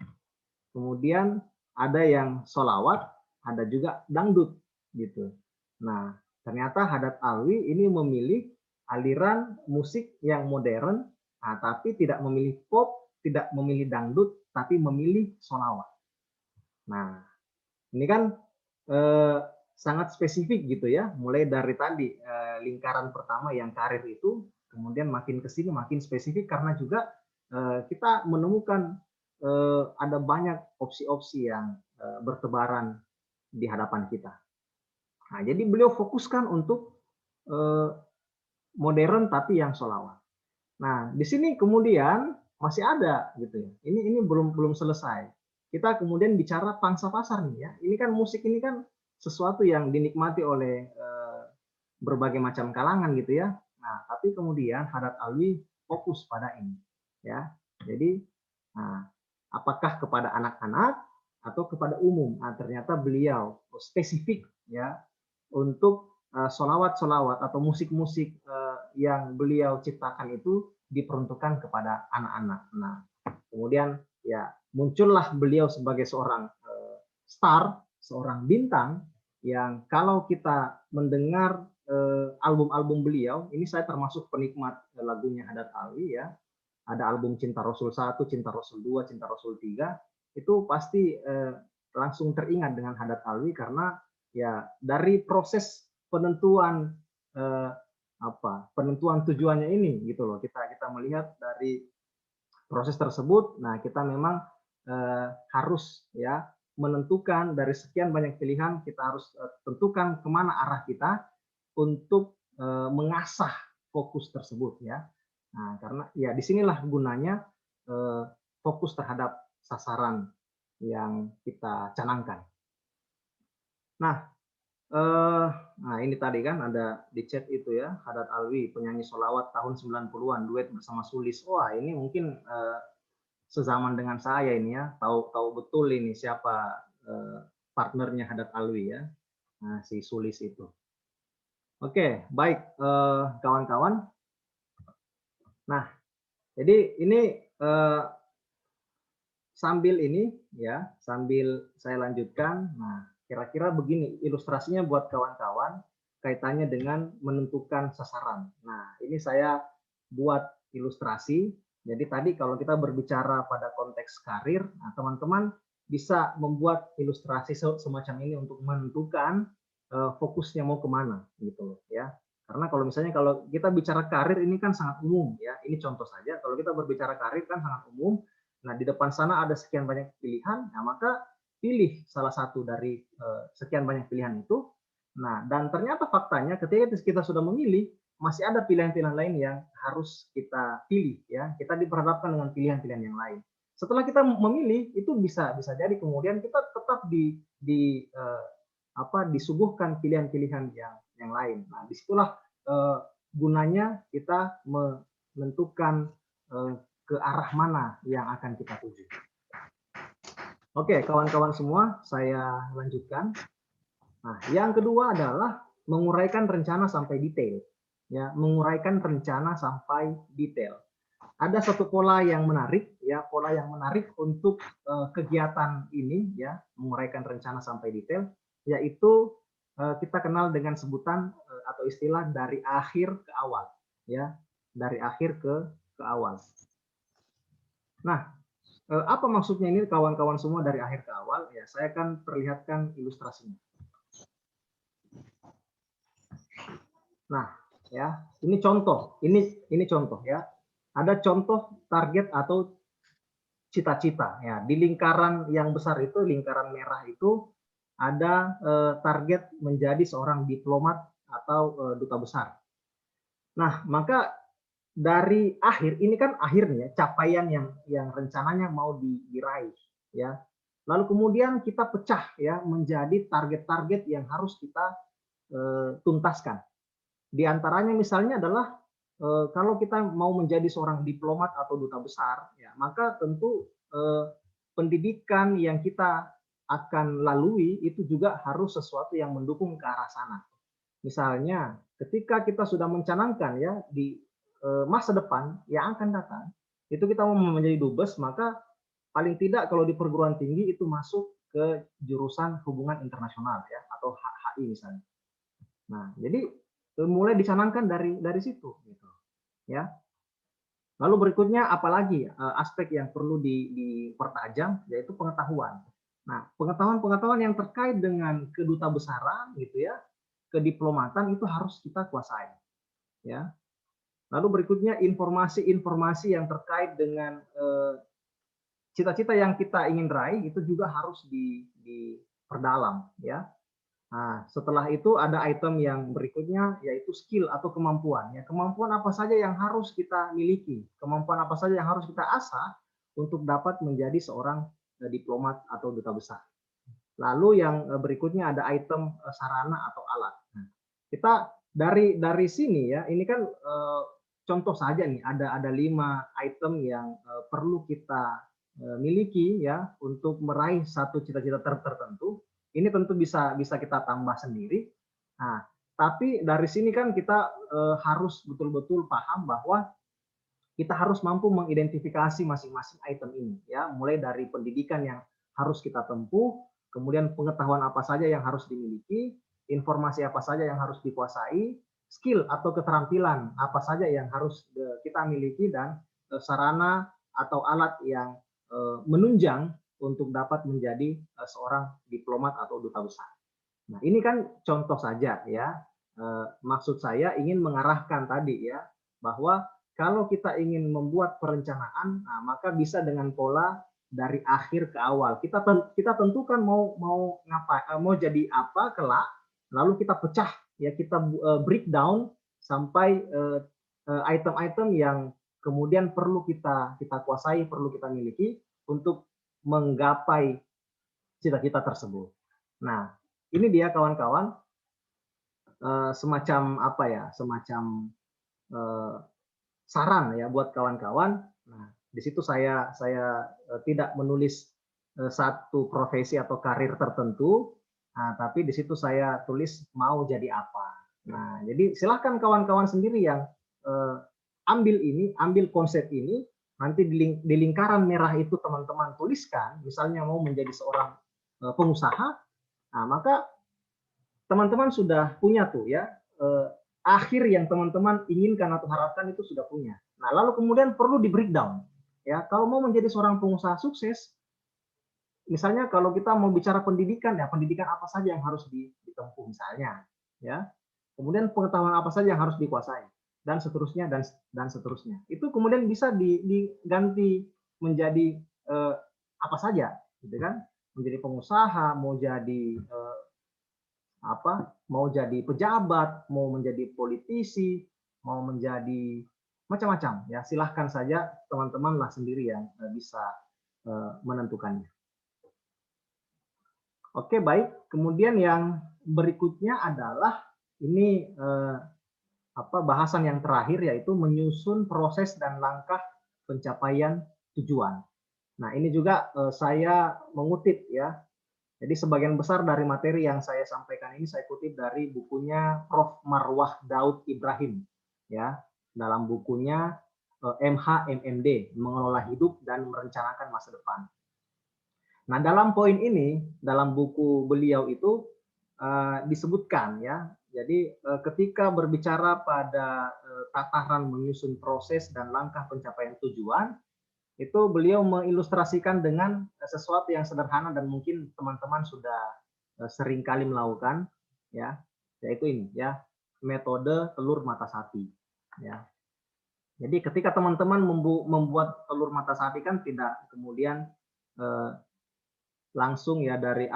S1: Kemudian ada yang solawat, ada juga dangdut, gitu. Nah, ternyata Haddad Alwi ini memilih aliran musik yang modern, tapi tidak memilih pop, tidak memilih dangdut, tapi memilih solawat. Nah, ini kan eh, sangat spesifik gitu ya, mulai dari tadi lingkaran pertama yang karir itu, kemudian makin ke sini makin spesifik karena juga kita menemukan ada banyak opsi-opsi yang bertebaran di hadapan kita. Nah, jadi beliau fokuskan untuk modern tapi yang solawat. Nah, di sini kemudian masih ada gitu ya. Ini belum belum selesai. Kita kemudian bicara pangsa pasar nih ya. Ini kan musik ini kan sesuatu yang dinikmati oleh berbagai macam kalangan gitu ya. Nah, tapi kemudian Haddad Alwi fokus pada ini ya. Jadi, nah, apakah kepada anak-anak atau kepada umum? Nah, ternyata beliau spesifik ya untuk solawat-solawat atau musik-musik yang beliau ciptakan itu diperuntukkan kepada anak-anak. Nah, kemudian ya muncullah beliau sebagai seorang star, seorang bintang yang kalau kita mendengar album-album beliau, ini saya termasuk penikmat lagunya Haddad Alwi ya. Ada album Cinta Rasul 1, Cinta Rasul 2, Cinta Rasul 3, itu pasti langsung teringat dengan Haddad Alwi karena ya dari proses penentuan eh, penentuan tujuannya ini gitu loh. Kita melihat dari proses tersebut, nah kita memang harus ya menentukan dari sekian banyak pilihan kita harus tentukan kemana arah kita untuk mengasah fokus tersebut ya. Nah, karena ya disinilah gunanya fokus terhadap sasaran yang kita canangkan. Nah, nah ini tadi kan ada di chat itu ya, Haddad Alwi, penyanyi solawat tahun 90-an, duet bersama Sulis. Wah, ini mungkin sezaman dengan saya ini ya, tahu betul ini siapa partnernya Haddad Alwi ya, nah, si Sulis itu. Oke, baik kawan-kawan. Nah, jadi ini sambil ini ya, sambil saya lanjutkan. Nah, kira-kira begini ilustrasinya buat kawan-kawan kaitannya dengan menentukan sasaran. Nah, ini saya buat ilustrasi. Jadi tadi kalau kita berbicara pada konteks karir, nah teman-teman bisa membuat ilustrasi semacam ini untuk menentukan fokusnya mau kemana gitu loh ya. Karena kalau misalnya kalau kita bicara karir ini kan sangat umum ya. Ini contoh saja. Kalau kita berbicara karir kan sangat umum. Nah, di depan sana ada sekian banyak pilihan, nah maka pilih salah satu dari sekian banyak pilihan itu. Nah, dan ternyata faktanya ketika kita sudah memilih, masih ada pilihan-pilihan lain yang harus kita pilih ya. Kita diperhadapkan dengan pilihan-pilihan yang lain. setelah kita memilih itu bisa bisa jadi kemudian kita tetap disuguhkan pilihan-pilihan yang lain. Nah, disitulah gunanya kita menentukan ke arah mana yang akan kita tuju. Oke, kawan-kawan semua, saya lanjutkan. Nah, yang kedua adalah menguraikan rencana sampai detail. Ya, menguraikan rencana sampai detail. Ada satu pola yang menarik, ya, pola yang menarik untuk kegiatan ini, ya, menguraikan rencana sampai detail, yaitu kita kenal dengan sebutan atau istilah dari akhir ke awal, ya, dari akhir ke awal. Nah, apa maksudnya ini kawan-kawan semua dari akhir ke awal? Ya, saya akan perlihatkan ilustrasinya. Nah, ya, ini contoh, ini contoh ya. Ada contoh target atau cita-cita ya. Di lingkaran yang besar itu, lingkaran merah itu ada target menjadi seorang diplomat atau duta besar. Nah, maka dari akhir ini kan akhirnya capaian yang rencananya mau diraih ya. Lalu kemudian kita pecah ya menjadi target-target yang harus kita tuntaskan. Di antaranya misalnya adalah kalau kita mau menjadi seorang diplomat atau duta besar, ya, maka tentu pendidikan yang kita akan lalui itu juga harus sesuatu yang mendukung ke arah sana. Misalnya, ketika kita sudah mencanangkan ya di masa depan yang akan datang, itu kita mau menjadi dubes, maka paling tidak kalau di perguruan tinggi itu masuk ke jurusan hubungan internasional ya atau HI misalnya. Nah, jadi mulai dicanangkan dari situ gitu ya. Lalu berikutnya apalagi aspek yang perlu dipertajam yaitu pengetahuan. Nah, pengetahuan-pengetahuan yang terkait dengan keduta besaran gitu ya, kediplomatan itu harus kita kuasai ya. Lalu berikutnya informasi-informasi yang terkait dengan cita-cita yang kita ingin raih itu juga harus diperdalam ya. Nah, setelah itu ada item yang berikutnya yaitu skill atau kemampuan. Ya, kemampuan apa saja yang harus kita miliki, kemampuan apa saja yang harus kita asah untuk dapat menjadi seorang diplomat atau duta besar. Lalu yang berikutnya ada item sarana atau alat. Nah, kita dari sini ya, ini kan contoh saja nih, ada 5 item yang perlu kita miliki ya untuk meraih satu cita-cita tertentu. Ini tentu bisa kita tambah sendiri. Nah, tapi dari sini kan kita harus betul-betul paham bahwa kita harus mampu mengidentifikasi masing-masing item ini ya, mulai dari pendidikan yang harus kita tempuh, kemudian pengetahuan apa saja yang harus dimiliki, informasi apa saja yang harus dikuasai, skill atau keterampilan apa saja yang harus kita miliki, dan sarana atau alat yang menunjang untuk dapat menjadi seorang diplomat atau duta besar. Nah, ini kan contoh saja ya. Maksud saya ingin mengarahkan tadi ya, bahwa kalau kita ingin membuat perencanaan, nah, maka bisa dengan pola dari akhir ke awal. Kita tentukan mau jadi apa kelak, lalu kita pecah ya, kita breakdown sampai item-item yang kemudian perlu kita kuasai, perlu kita miliki untuk menggapai cita-cita tersebut. Nah, ini dia kawan-kawan semacam apa ya, semacam saran ya buat kawan-kawan. Nah, di situ saya tidak menulis satu profesi atau karir tertentu, nah, tapi di situ saya tulis mau jadi apa. Nah, jadi silahkan kawan-kawan sendiri yang ambil konsep ini, nanti di lingkaran merah itu teman-teman tuliskan, misalnya mau menjadi seorang pengusaha, nah maka teman-teman sudah punya tuh ya akhir yang teman-teman inginkan atau harapkan itu sudah punya. Nah, lalu kemudian perlu di breakdown ya. Kalau mau menjadi seorang pengusaha sukses, misalnya kalau kita mau bicara pendidikan ya, pendidikan apa saja yang harus ditempuh misalnya ya. Kemudian pengetahuan apa saja yang harus dikuasai dan seterusnya dan seterusnya. Itu kemudian bisa diganti menjadi apa saja gitu kan. Menjadi pengusaha, mau jadi mau jadi pejabat, mau menjadi politisi, mau menjadi macam-macam ya. Silahkan saja teman-teman lah sendiri yang bisa menentukannya. Oke, baik. Kemudian yang berikutnya adalah ini bahasan yang terakhir, yaitu menyusun proses dan langkah pencapaian tujuan. Nah, ini juga saya mengutip ya. Jadi sebagian besar dari materi yang saya sampaikan ini saya kutip dari bukunya Prof. Marwah Daud Ibrahim ya, dalam bukunya MHMMD, Mengelola Hidup dan Merencanakan Masa Depan. Nah, dalam poin ini, dalam buku beliau itu disebutkan ya, jadi ketika berbicara pada tataran menyusun proses dan langkah pencapaian tujuan, itu beliau mengilustrasikan dengan sesuatu yang sederhana dan mungkin teman-teman sudah sering kali melakukan, ya, yaitu ini ya, metode telur mata sapi. Ya. Jadi ketika teman-teman membuat telur mata sapi kan tidak kemudian langsung ya dari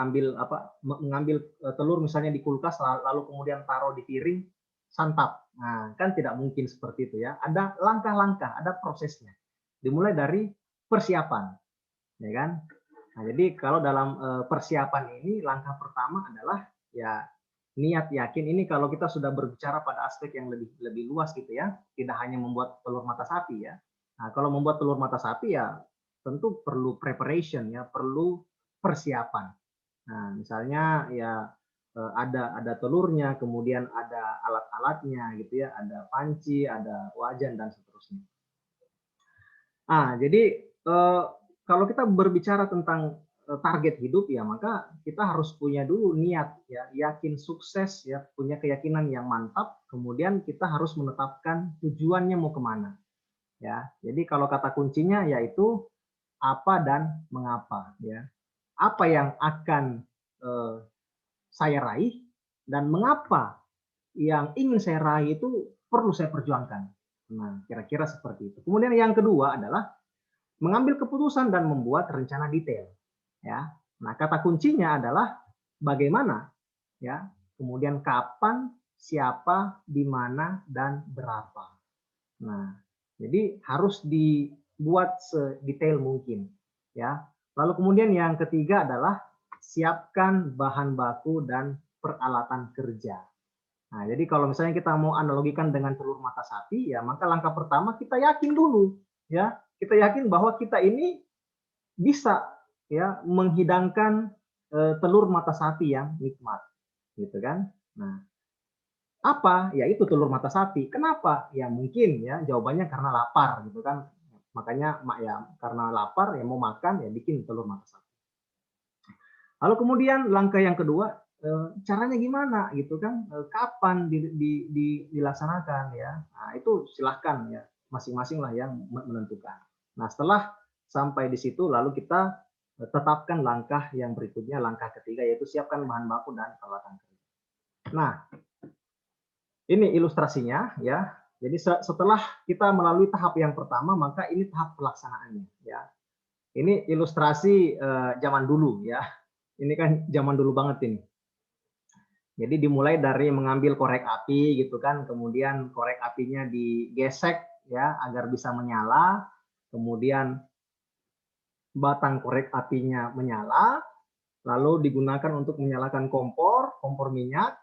S1: mengambil telur misalnya di kulkas lalu kemudian taruh di piring santap. Nah, kan tidak mungkin seperti itu ya. Ada langkah-langkah, ada prosesnya. Dimulai dari persiapan, ya kan? Nah, jadi kalau dalam persiapan ini langkah pertama adalah ya niat yakin. Ini kalau kita sudah berbicara pada aspek yang lebih luas gitu ya, tidak hanya membuat telur mata sapi ya. Nah, kalau membuat telur mata sapi ya tentu perlu preparation ya, perlu persiapan. Nah, misalnya ya ada telurnya, kemudian ada alat-alatnya gitu ya, ada panci, ada wajan dan seterusnya. Ah, jadi kalau kita berbicara tentang target hidup ya, maka kita harus punya dulu niat ya, yakin sukses ya, punya keyakinan yang mantap, kemudian kita harus menetapkan tujuannya mau kemana. Ya, jadi kalau kata kuncinya yaitu apa dan mengapa ya. Apa yang akan saya raih dan mengapa yang ingin saya raih itu perlu saya perjuangkan. Nah, kira-kira seperti itu. Kemudian yang kedua adalah mengambil keputusan dan membuat rencana detail. Ya, nah kata kuncinya adalah bagaimana, ya, kemudian kapan, siapa, di mana, dan berapa. Nah, jadi harus dibuat sedetail mungkin, ya. Lalu kemudian yang ketiga adalah siapkan bahan baku dan peralatan kerja. Nah, jadi kalau misalnya kita mau analogikan dengan telur mata sapi, ya maka langkah pertama kita yakin dulu, ya. Kita yakin bahwa kita ini bisa ya menghidangkan telur mata sapi yang nikmat, gitu kan. Nah, apa? Ya itu telur mata sapi. Kenapa? Ya mungkin ya jawabannya karena lapar gitu kan. Makanya ya karena lapar ya mau makan ya bikin telur mata sapi. Lalu kemudian langkah yang kedua, caranya gimana gitu kan? Kapan dilaksanakan ya? Nah, itu silahkan ya masing-masing lah yang menentukan. Nah, setelah sampai di situ lalu kita tetapkan langkah yang berikutnya, langkah ketiga yaitu siapkan bahan baku dan peralatan kerja. Nah, ini ilustrasinya ya. Jadi setelah kita melalui tahap yang pertama, maka ini tahap pelaksanaannya ya. Ini ilustrasi zaman dulu ya. Ini kan zaman dulu banget ini. Jadi dimulai dari mengambil korek api gitu kan, kemudian korek apinya digesek ya agar bisa menyala, kemudian batang korek apinya menyala, lalu digunakan untuk menyalakan kompor minyak.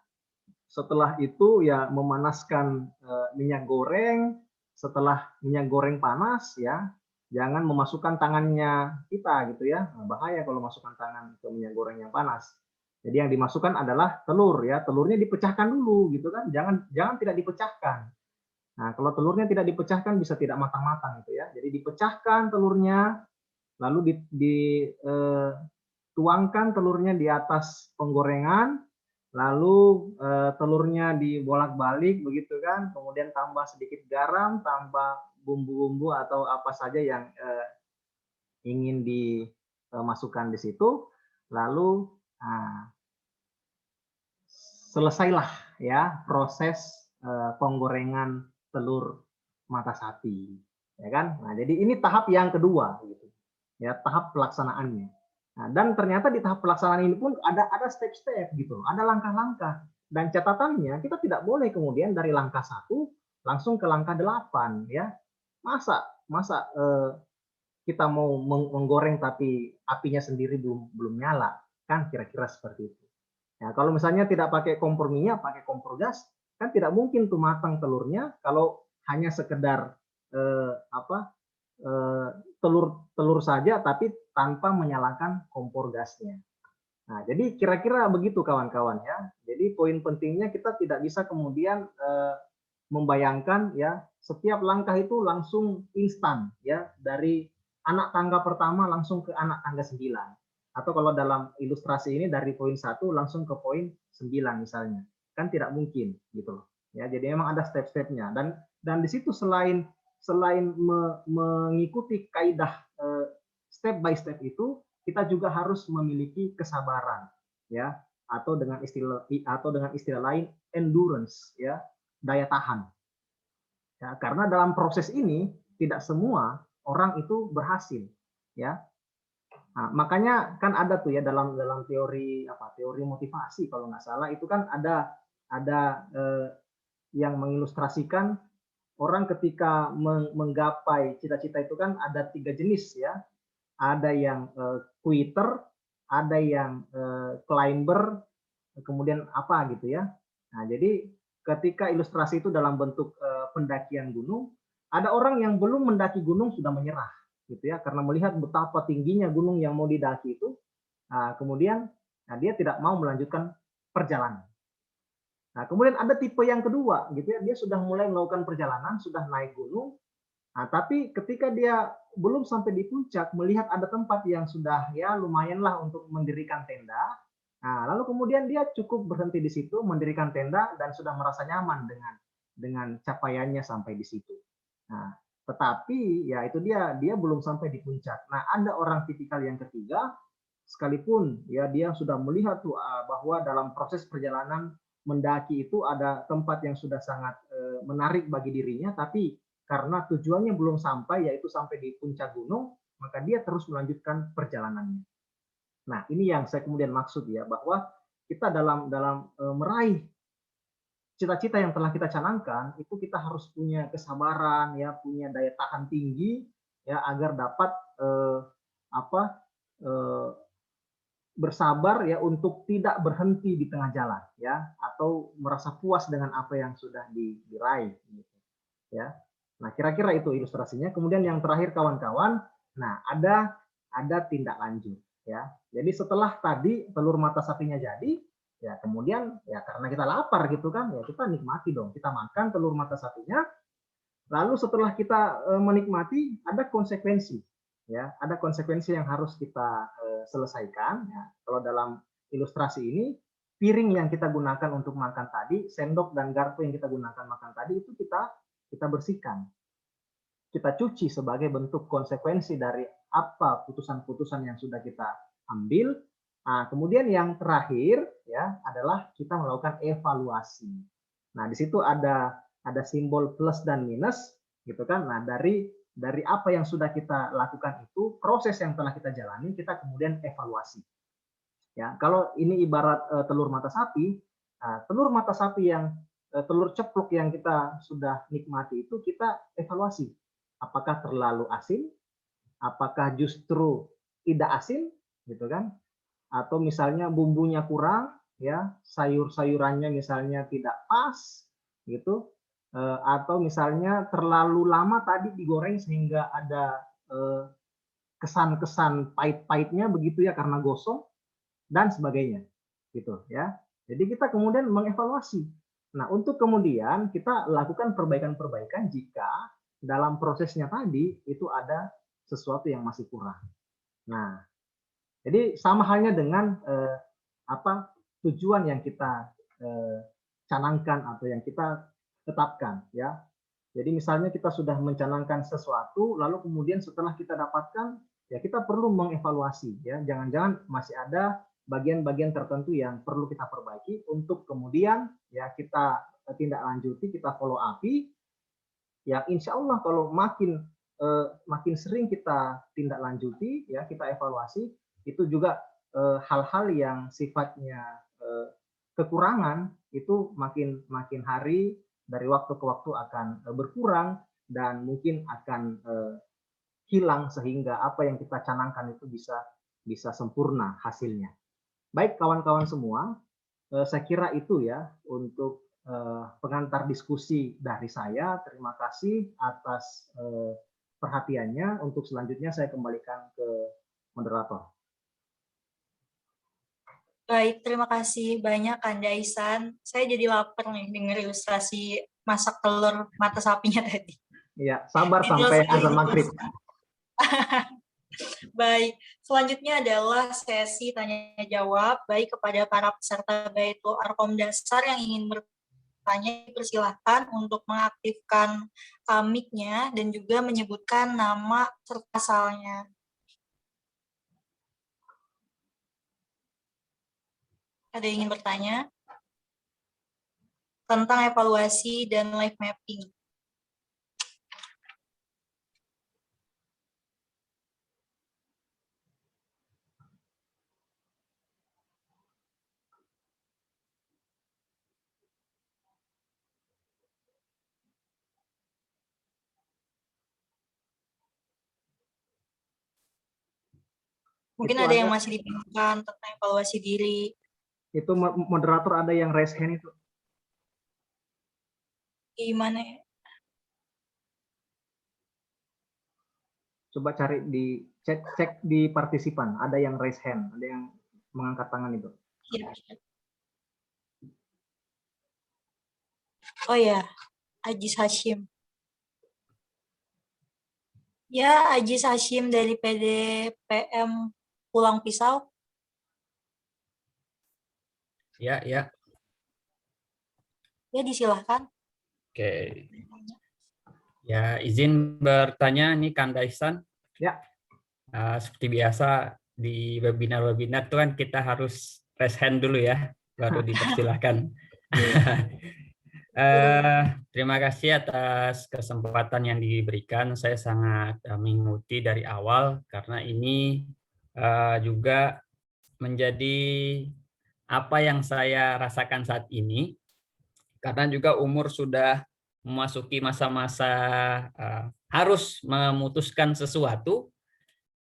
S1: Setelah itu ya memanaskan minyak goreng. Setelah minyak goreng panas ya, jangan memasukkan tangannya kita gitu ya. Nah, bahaya kalau masukkan tangan ke minyak goreng yang panas. Jadi yang dimasukkan adalah telur ya. Telurnya dipecahkan dulu gitu kan. Jangan tidak dipecahkan. Nah, kalau telurnya tidak dipecahkan bisa tidak matang-matang gitu ya. Jadi dipecahkan telurnya, lalu dituangkan telurnya di atas penggorengan, lalu telurnya dibolak-balik begitu kan, kemudian tambah sedikit garam, tambah bumbu-bumbu atau apa saja yang ingin dimasukkan di situ, lalu selesailah ya proses penggorengan telur mata sapi, ya kan? Nah, jadi ini tahap yang kedua gitu. Ya, tahap pelaksanaannya. Nah, dan ternyata di tahap pelaksanaan ini pun ada step-step gitu, ada langkah-langkah. Dan catatannya kita tidak boleh kemudian dari langkah 1 langsung ke langkah 8 ya. Masa kita mau menggoreng tapi apinya sendiri belum belum nyala, kan kira-kira seperti itu. Nah, kalau misalnya tidak pakai kompor minyak, pakai kompor gas, kan tidak mungkin tuh matang telurnya kalau hanya sekedar apa telur telur saja tapi tanpa menyalakan kompor gasnya. Nah, jadi kira-kira begitu kawan-kawan ya. Jadi poin pentingnya kita tidak bisa kemudian membayangkan ya setiap langkah itu langsung instan ya dari anak tangga pertama langsung ke anak tangga 9. Atau kalau dalam ilustrasi ini dari poin 1 langsung ke poin 9 misalnya. Kan tidak mungkin gitu loh. Ya, jadi memang ada step-stepnya dan di situ selain mengikuti kaidah step by step itu kita juga harus memiliki kesabaran ya atau dengan istilah lain endurance ya daya tahan ya karena dalam proses ini tidak semua orang itu berhasil ya. Nah, makanya kan ada tuh ya dalam dalam teori motivasi kalau nggak salah itu kan ada yang mengilustrasikan orang ketika menggapai cita-cita itu kan ada 3 jenis ya. Ada yang quitter, ada yang climber, kemudian apa gitu ya. Nah, jadi ketika ilustrasi itu dalam bentuk pendakian gunung, ada orang yang belum mendaki gunung sudah menyerah gitu ya karena melihat betapa tingginya gunung yang mau didaki itu. Nah, kemudian dia tidak mau melanjutkan perjalanan. Nah, kemudian ada tipe yang kedua gitu ya, dia sudah mulai melakukan perjalanan, sudah naik gunung. Nah, tapi ketika dia belum sampai di puncak, melihat ada tempat yang sudah ya lumayanlah untuk mendirikan tenda. Nah, lalu kemudian dia cukup berhenti di situ, mendirikan tenda dan sudah merasa nyaman dengan capaiannya sampai di situ. Nah, tetapi ya itu dia belum sampai di puncak. Nah, ada orang tipikal yang ketiga, sekalipun ya dia sudah melihat tuh bahwa dalam proses perjalanan mendaki itu ada tempat yang sudah sangat menarik bagi dirinya, tapi karena tujuannya belum sampai, yaitu sampai di puncak gunung, maka dia terus melanjutkan perjalanannya. Nah, ini yang saya kemudian maksud ya, bahwa kita dalam dalam meraih cita-cita yang telah kita canangkan, itu kita harus punya kesabaran, ya, punya daya tahan tinggi, ya, agar dapat apa eh, bersabar ya untuk tidak berhenti di tengah jalan, ya, atau merasa puas dengan apa yang sudah diraih, gitu, ya. Nah, kira-kira itu ilustrasinya. Kemudian yang terakhir kawan-kawan, nah ada tindak lanjut ya. Jadi setelah tadi telur mata sapinya jadi, ya kemudian ya karena kita lapar gitu kan, ya kita nikmati dong. Kita makan telur mata sapinya, lalu setelah kita menikmati ada konsekuensi ya, ada konsekuensi yang harus kita selesaikan ya. Kalau dalam ilustrasi ini piring yang kita gunakan untuk makan tadi, sendok dan garpu yang kita gunakan makan tadi itu kita bersihkan, kita cuci sebagai bentuk konsekuensi dari apa putusan-putusan yang sudah kita ambil. Nah, kemudian yang terakhir ya adalah kita melakukan evaluasi. Nah, di situ ada simbol plus dan minus gitu kan. Nah, dari apa yang sudah kita lakukan itu, proses yang telah kita jalani, kita kemudian evaluasi. Ya, kalau ini ibarat telur mata sapi, telur mata sapi yang telur ceplok yang kita sudah nikmati itu kita evaluasi. Apakah terlalu asin? Apakah justru tidak asin, gitu kan? Atau misalnya bumbunya kurang, ya, sayur-sayurannya misalnya tidak pas, gitu. Atau misalnya terlalu lama tadi digoreng sehingga ada kesan-kesan pahit-pahitnya begitu ya karena gosong dan sebagainya gitu ya. Jadi kita kemudian mengevaluasi. Nah, untuk kemudian kita lakukan perbaikan-perbaikan jika dalam prosesnya tadi itu ada sesuatu yang masih kurang. Nah, jadi sama halnya dengan apa tujuan yang kita canangkan atau yang kita tetapkan ya. Jadi misalnya kita sudah mencanangkan sesuatu, lalu kemudian setelah kita dapatkan, ya kita perlu mengevaluasi ya. Jangan-jangan masih ada bagian-bagian tertentu yang perlu kita perbaiki untuk kemudian ya kita tindak lanjuti, kita follow up. Ya insya Allah kalau makin sering kita tindak lanjuti, ya kita evaluasi, itu juga hal-hal yang sifatnya kekurangan itu makin makin hari dari waktu ke waktu akan berkurang dan mungkin akan hilang sehingga apa yang kita canangkan itu bisa sempurna hasilnya. Baik kawan-kawan semua, saya kira itu ya untuk pengantar diskusi dari saya. Terima kasih atas perhatiannya. Untuk selanjutnya saya kembalikan ke moderator.
S2: Baik, terima kasih banyak Kanda Ihsan. Saya jadi lapar nih dengar ilustrasi masak telur mata sapinya tadi.
S1: Iya, sabar
S2: Detail
S1: sampai
S2: sekali
S1: azan
S2: nih,
S1: maghrib.
S2: Baik, selanjutnya adalah sesi tanya jawab baik kepada para peserta Baitul Arqam dasar yang ingin bertanya, persilahkan untuk mengaktifkan mic-nya dan juga menyebutkan nama serta asalnya. Ada yang ingin bertanya tentang evaluasi dan live mapping? Mungkin ada yang masih dibingungkan tentang evaluasi diri.
S1: Itu moderator ada yang raise hand itu.
S2: Gimana ya?
S1: Coba cari di cek di partisipan, ada yang raise hand, ada yang mengangkat tangan itu.
S2: Ya. Oh ya, Ajis Hashim. Ya, Ajis Hashim dari PDPM Pulang Pisau.
S3: Ya.
S2: Ya, disilahkan.
S3: Oke. Ya, izin bertanya nih Kanda Ihsan.
S1: Ya.
S3: Seperti biasa di webinar-webinar itu kan kita harus raise hand dulu ya, baru dipersilahkan. Terima kasih atas kesempatan yang diberikan. Saya sangat mengikuti dari awal karena ini juga menjadi apa yang saya rasakan saat ini. Karena juga umur sudah memasuki masa-masa harus memutuskan sesuatu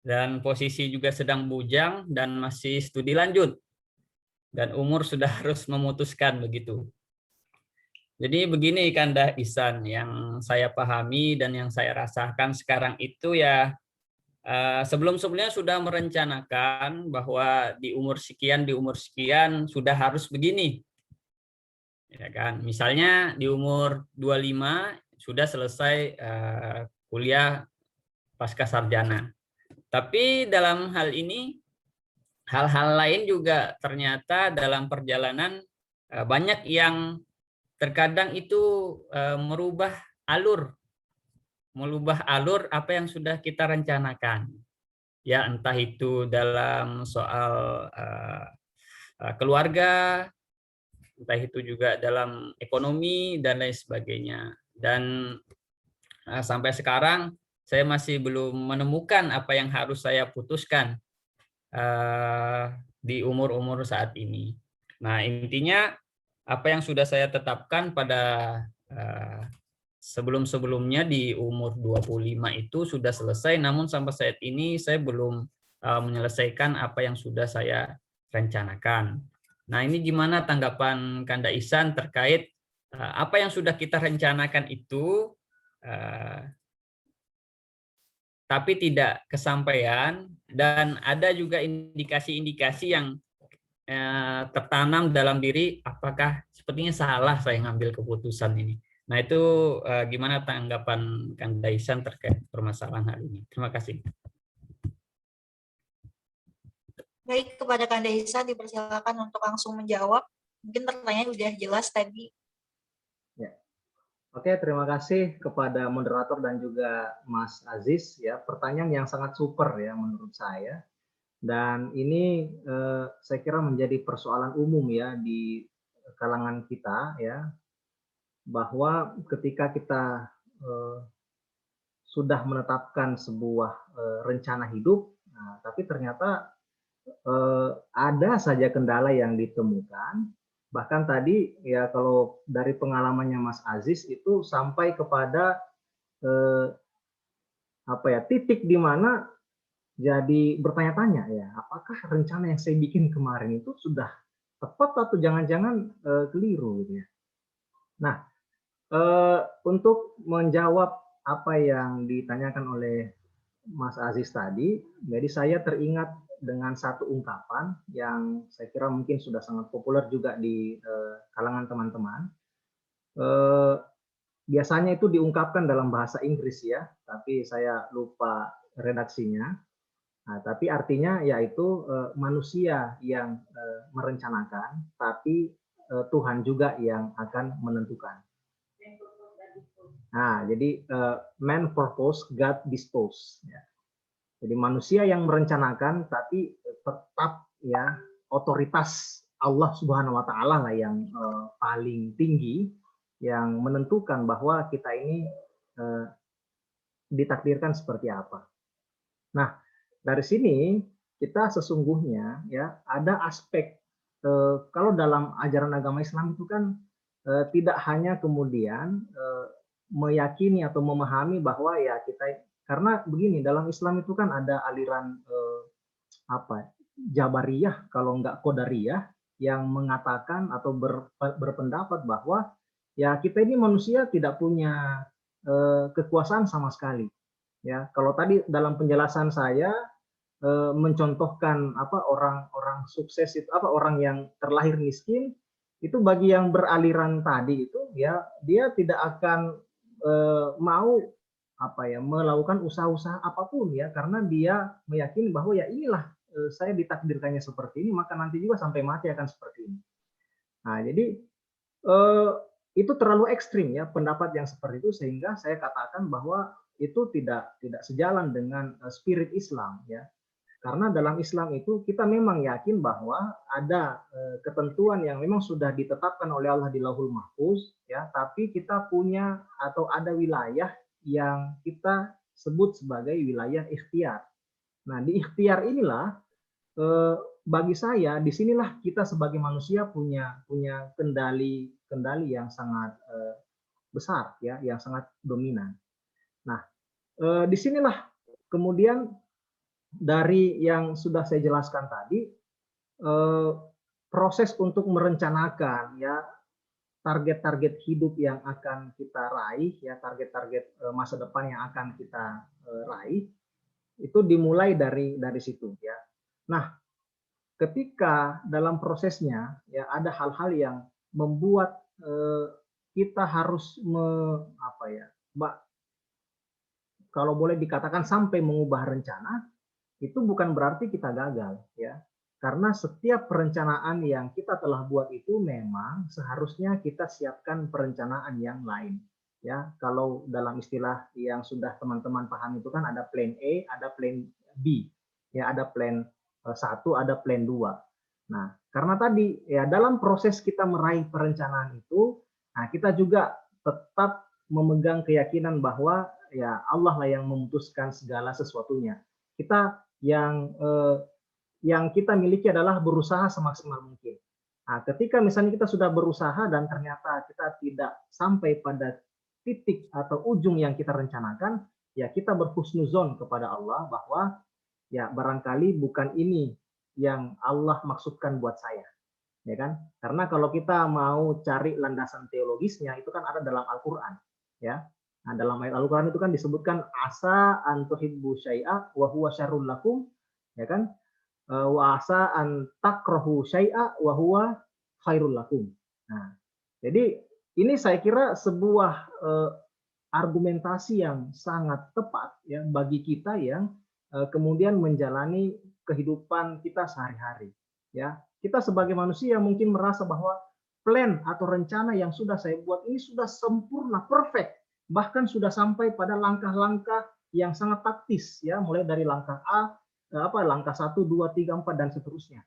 S3: dan posisi juga sedang bujang dan masih studi lanjut dan umur sudah harus memutuskan begitu. Jadi begini Kanda Ihsan, yang saya pahami dan yang saya rasakan sekarang itu ya sebelum-sebelumnya sudah merencanakan bahwa di umur sekian sudah harus begini. Ya kan? Misalnya di umur 25 sudah selesai kuliah pasca sarjana. Tapi dalam hal ini hal-hal lain juga ternyata dalam perjalanan banyak yang terkadang itu merubah alur apa yang sudah kita rencanakan. Ya, entah itu dalam soal keluarga, entah itu juga dalam ekonomi dan lain sebagainya. Dan sampai sekarang saya masih belum menemukan apa yang harus saya putuskan di umur-umur saat ini. Nah, intinya apa yang sudah saya tetapkan pada sebelum-sebelumnya di umur 25 itu sudah selesai, namun sampai saat ini saya belum menyelesaikan apa yang sudah saya rencanakan. Nah, ini gimana tanggapan Kanda Ihsan terkait apa yang sudah kita rencanakan itu tapi tidak kesampaian, dan ada juga indikasi-indikasi yang tertanam dalam diri, apakah sepertinya salah saya ngambil keputusan ini. Nah, itu gimana tanggapan Kanda Ihsan terkait permasalahan hal ini? Terima kasih.
S2: Baik, kepada Kanda Ihsan dipersilakan untuk langsung menjawab. Mungkin pertanyaan sudah jelas tadi.
S1: Ya. Oke, terima kasih kepada moderator dan juga Mas Aziz ya. Pertanyaan yang sangat super ya menurut saya. Dan ini saya kira menjadi persoalan umum ya di kalangan kita ya, bahwa ketika kita sudah menetapkan sebuah rencana hidup, nah, tapi ternyata ada saja kendala yang ditemukan. Bahkan tadi ya kalau dari pengalamannya Mas Aziz itu sampai kepada titik di mana jadi bertanya-tanya ya, apakah rencana yang saya bikin kemarin itu sudah tepat atau jangan-jangan keliru gitu ya. Nah, untuk menjawab apa yang ditanyakan oleh Mas Aziz tadi, jadi saya teringat dengan satu ungkapan yang saya kira mungkin sudah sangat populer juga di kalangan teman-teman. Biasanya itu diungkapkan dalam bahasa Inggris ya, tapi saya lupa redaksinya. Nah, tapi artinya yaitu manusia yang merencanakan, tapi Tuhan juga yang akan menentukan. Nah, jadi man purpose, God dispose. Ya. Jadi manusia yang merencanakan, tapi tetap ya otoritas Allah Subhanahu Wa Taala lah yang paling tinggi, yang menentukan bahwa kita ini ditakdirkan seperti apa. Nah, dari sini kita sesungguhnya ya ada aspek kalau dalam ajaran agama Islam itu kan tidak hanya kemudian meyakini atau memahami bahwa ya kita, karena begini, dalam Islam itu kan ada aliran Jabariyah kalau enggak Qadariyah yang mengatakan atau berpendapat bahwa ya kita ini manusia tidak punya kekuasaan sama sekali. Ya, kalau tadi dalam penjelasan saya mencontohkan orang sukses itu orang yang terlahir miskin itu bagi yang beraliran tadi itu ya dia tidak akan mau melakukan usaha-usaha apapun ya karena dia meyakini bahwa ya inilah saya ditakdirkannya seperti ini maka nanti juga sampai mati akan seperti ini. Nah, jadi itu terlalu ekstrim ya pendapat yang seperti itu sehingga saya katakan bahwa itu tidak sejalan dengan spirit Islam ya. Karena dalam Islam itu kita memang yakin bahwa ada ketentuan yang memang sudah ditetapkan oleh Allah di Lauhul Mahfuz ya, tapi kita punya atau ada wilayah yang kita sebut sebagai wilayah ikhtiar. Nah, di ikhtiar inilah bagi saya disinilah kita sebagai manusia punya kendali yang sangat besar ya, yang sangat dominan. Nah, disinilah kemudian dari yang sudah saya jelaskan tadi, proses untuk merencanakan ya target-target hidup yang akan kita raih ya, target-target masa depan yang akan kita raih itu dimulai dari situ ya. Nah, ketika dalam prosesnya ya ada hal-hal yang membuat kita harus kalau boleh dikatakan sampai mengubah rencana, itu bukan berarti kita gagal ya. Karena setiap perencanaan yang kita telah buat itu memang seharusnya kita siapkan perencanaan yang lain ya. Kalau dalam istilah yang sudah teman-teman paham itu kan ada plan A, ada plan B. Ya, ada plan 1, ada plan 2. Nah, karena tadi ya dalam proses kita meraih perencanaan itu, nah kita juga tetap memegang keyakinan bahwa ya Allah lah yang memutuskan segala sesuatunya. Kita yang kita miliki adalah berusaha semaksimal mungkin. Nah, ketika misalnya kita sudah berusaha dan ternyata kita tidak sampai pada titik atau ujung yang kita rencanakan, ya kita berhusnuzon kepada Allah bahwa ya barangkali bukan ini yang Allah maksudkan buat saya. Ya kan? Karena kalau kita mau cari landasan teologisnya itu kan ada dalam Al-Qur'an, ya. Nah, dalam ayat Al-Qur'an itu kan disebutkan asa an tuhibbu syai'a wa huwa syarrul lakum, ya kan? Wa asa an takrahu syai'a wa huwa khairul lakum. Nah, jadi ini saya kira sebuah argumentasi yang sangat tepat ya bagi kita yang kemudian menjalani kehidupan kita sehari-hari. Ya, kita sebagai manusia mungkin merasa bahwa plan atau rencana yang sudah saya buat ini sudah sempurna, perfect, bahkan sudah sampai pada langkah-langkah yang sangat taktis ya, mulai dari langkah A, langkah 1, 2, 3, 4 dan seterusnya.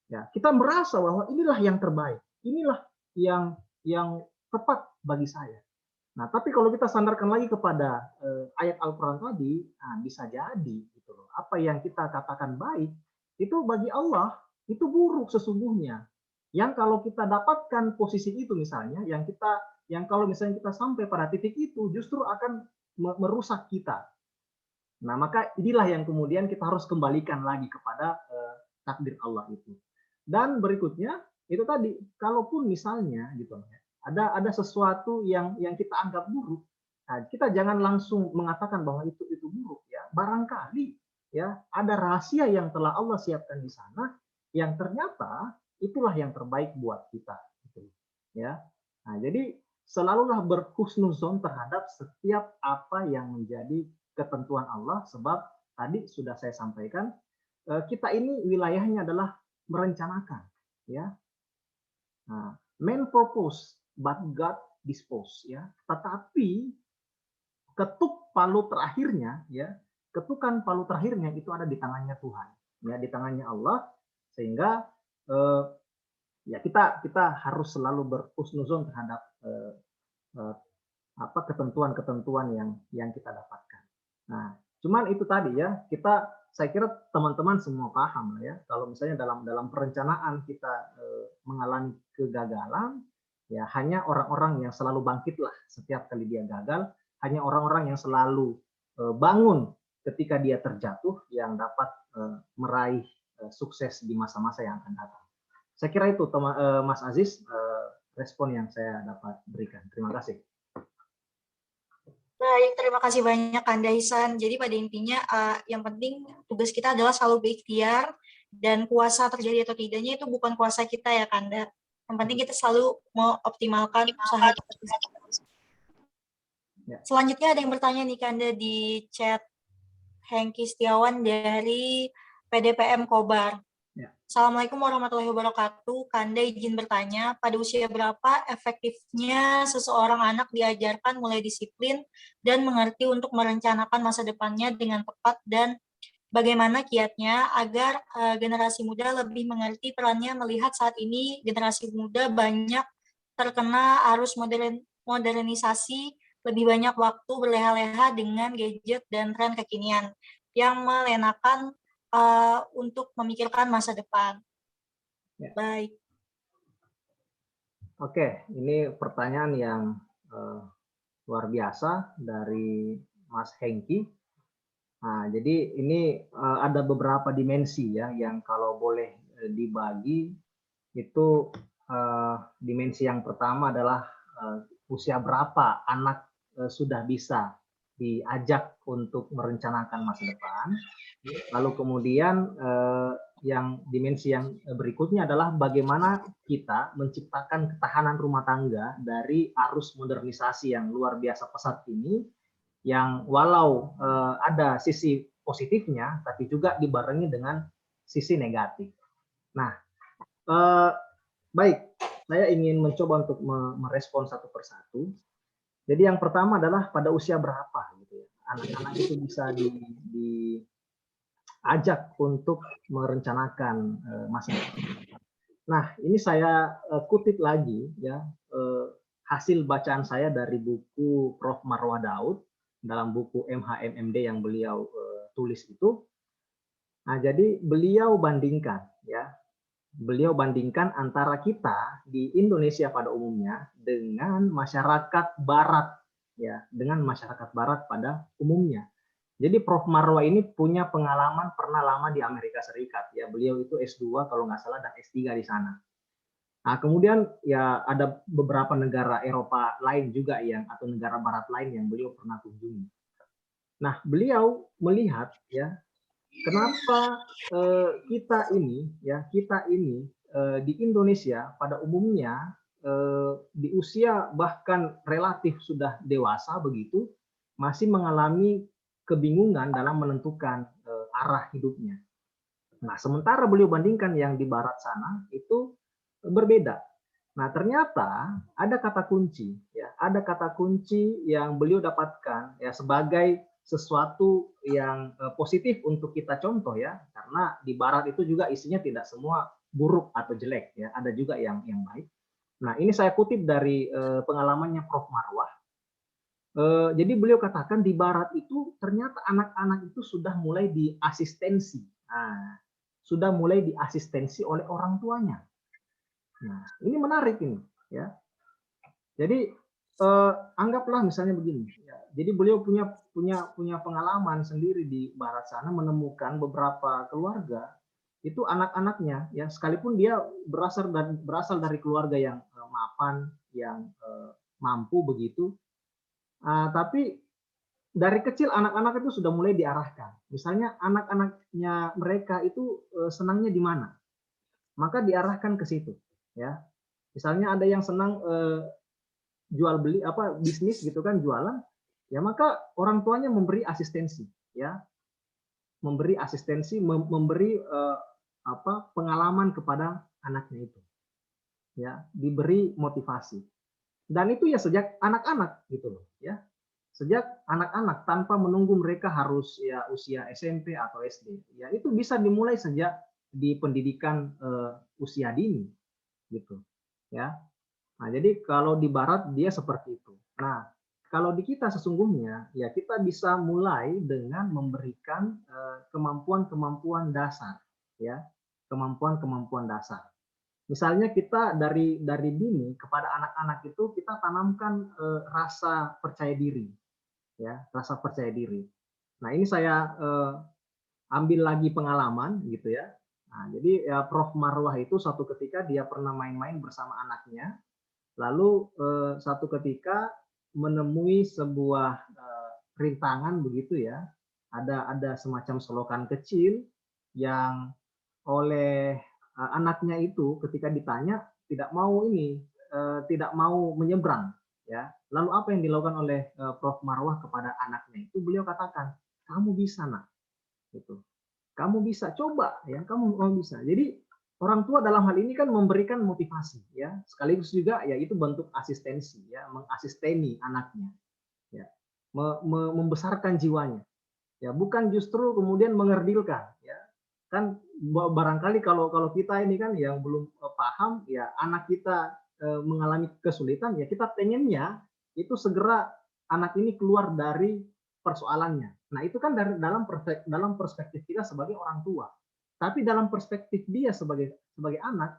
S1: Ya, kita merasa bahwa inilah yang terbaik, inilah yang tepat bagi saya. Nah, tapi kalau kita sandarkan lagi kepada ayat Al-Qur'an tadi, nah, bisa jadi gitu loh. Apa yang kita katakan baik itu bagi Allah itu buruk sesungguhnya. Yang kalau kita dapatkan posisi itu misalnya, yang kalau misalnya kita sampai pada titik itu justru akan merusak kita. Nah, maka inilah yang kemudian kita harus kembalikan lagi kepada takdir Allah itu. Dan berikutnya itu tadi, kalaupun misalnya gitu ada sesuatu yang kita anggap buruk, nah, kita jangan langsung mengatakan bahwa itu buruk ya. Barangkali ya ada rahasia yang telah Allah siapkan di sana yang ternyata itulah yang terbaik buat kita gitu. Ya. Nah, jadi selalulah berhusnuzon terhadap setiap apa yang menjadi ketentuan Allah, sebab tadi sudah saya sampaikan kita ini wilayahnya adalah merencanakan, ya. Nah, man purpose but God dispose, ya. Tetapi ketuk palu terakhirnya, ya, ketukan palu terakhirnya itu ada di tangannya Tuhan, ya, di tangannya Allah, sehingga ya kita harus selalu berhusnuzon terhadap apa ketentuan-ketentuan yang kita dapatkan. Nah, cuman itu tadi ya, saya kira teman-teman semua paham lah ya, kalau misalnya dalam perencanaan kita mengalami kegagalan, ya hanya orang-orang yang selalu bangkitlah setiap kali dia gagal, hanya orang-orang yang selalu bangun ketika dia terjatuh yang dapat meraih sukses di masa-masa yang akan datang. Saya kira itu Mas Aziz respon yang saya dapat berikan. Terima kasih.
S2: Baik, terima kasih banyak Kanda Ihsan. Jadi pada intinya yang penting tugas kita adalah selalu berikhtiar, dan kuasa terjadi atau tidaknya itu bukan kuasa kita ya Kanda. Yang penting kita selalu mengoptimalkan usaha kita.
S1: Ya.
S2: Selanjutnya ada yang bertanya nih Kanda di chat, Hengki Setiawan dari PDPM Kobar.
S1: Ya.
S2: Assalamualaikum warahmatullahi wabarakatuh. Kanda izin bertanya, pada usia berapa efektifnya seseorang anak diajarkan mulai disiplin dan mengerti untuk merencanakan masa depannya dengan tepat, dan bagaimana kiatnya agar generasi muda lebih mengerti perannya, melihat saat ini generasi muda banyak terkena arus modernisasi, lebih banyak waktu berleha-leha dengan gadget dan tren kekinian yang melenakan untuk memikirkan masa depan. Ya. Baik.
S1: Oke, ini pertanyaan yang luar biasa dari Mas Hengki. Nah, jadi ini ada beberapa dimensi ya yang kalau boleh dibagi itu dimensi yang pertama adalah usia berapa anak sudah bisa diajak untuk merencanakan masa depan. Lalu kemudian yang dimensi yang berikutnya adalah bagaimana kita menciptakan ketahanan rumah tangga dari arus modernisasi yang luar biasa pesat ini, yang walau ada sisi positifnya, tapi juga dibarengi dengan sisi negatif. Nah, baik, saya ingin mencoba untuk merespon satu persatu. Jadi yang pertama adalah pada usia berapa gitu ya, anak-anak itu bisa diajak untuk merencanakan masa depan. Nah, ini saya kutip lagi ya hasil bacaan saya dari buku Prof. Marwah Daud dalam buku MHMMD yang beliau tulis itu. Nah, jadi beliau bandingkan ya. Beliau bandingkan antara kita di Indonesia pada umumnya dengan masyarakat barat ya, dengan masyarakat barat pada umumnya. Jadi Prof. Marwah ini punya pengalaman pernah lama di Amerika Serikat ya. Beliau itu S2 kalau nggak salah dan S3 di sana. Nah, kemudian ya ada beberapa negara Eropa lain juga atau negara barat lain yang beliau pernah kunjungi. Nah, beliau melihat ya kenapa kita ini di Indonesia pada umumnya di usia bahkan relatif sudah dewasa begitu masih mengalami kebingungan dalam menentukan arah hidupnya. Nah, sementara beliau bandingkan yang di barat sana itu berbeda. Nah, ternyata ada kata kunci yang beliau dapatkan ya sebagai sesuatu yang positif untuk kita contoh ya, karena di barat itu juga isinya tidak semua buruk atau jelek ya, ada juga yang baik. Nah, ini saya kutip dari pengalamannya Prof. Marwah. Jadi beliau katakan di barat itu ternyata anak-anak itu sudah mulai diasistensi. Nah, sudah mulai diasistensi oleh orang tuanya. Nah, ini menarik ini ya. Jadi Anggaplah misalnya begini, ya, jadi beliau punya pengalaman sendiri di barat sana, menemukan beberapa keluarga itu anak-anaknya, ya sekalipun dia berasal dari keluarga yang mapan, yang mampu begitu, tapi dari kecil anak-anak itu sudah mulai diarahkan. Misalnya anak-anaknya mereka itu senangnya di mana, maka diarahkan ke situ, ya. Misalnya ada yang senang jual beli apa bisnis gitu kan, jualan, ya maka orang tuanya memberi asistensi, ya, memberi asistensi, memberi pengalaman kepada anaknya itu, ya, diberi motivasi. Dan itu ya sejak anak-anak gitu loh, ya. Sejak anak-anak tanpa menunggu mereka harus ya usia SMP atau SD. Ya itu bisa dimulai sejak di pendidikan usia dini gitu, ya. Nah, jadi kalau di barat dia seperti itu. Nah, kalau di kita sesungguhnya ya kita bisa mulai dengan memberikan kemampuan-kemampuan dasar, ya. Kemampuan-kemampuan dasar. Misalnya kita dari dini kepada anak-anak itu kita tanamkan rasa percaya diri, ya, rasa percaya diri. Nah, ini saya ambil lagi pengalaman gitu ya. Nah, jadi ya Prof. Marwah itu suatu ketika dia pernah main-main bersama anaknya, lalu satu ketika menemui sebuah rintangan begitu ya. Ada semacam selokan kecil yang oleh anaknya itu ketika ditanya tidak mau menyeberang, ya. Lalu apa yang dilakukan oleh Prof. Marwah kepada anaknya itu, beliau katakan, kamu bisa nak, gitu. Kamu bisa, coba ya, kamu bisa. Jadi orang tua dalam hal ini kan memberikan motivasi, ya, sekaligus juga ya itu bentuk asistensi, ya, mengasisteni anaknya, ya, membesarkan jiwanya, ya, bukan justru kemudian mengerdilkan, ya. Kan barangkali kalau kita ini kan yang belum paham, ya anak kita mengalami kesulitan, ya kita pengennya itu segera anak ini keluar dari persoalannya. Nah itu kan dalam perspektif kita sebagai orang tua. Tapi dalam perspektif dia sebagai anak,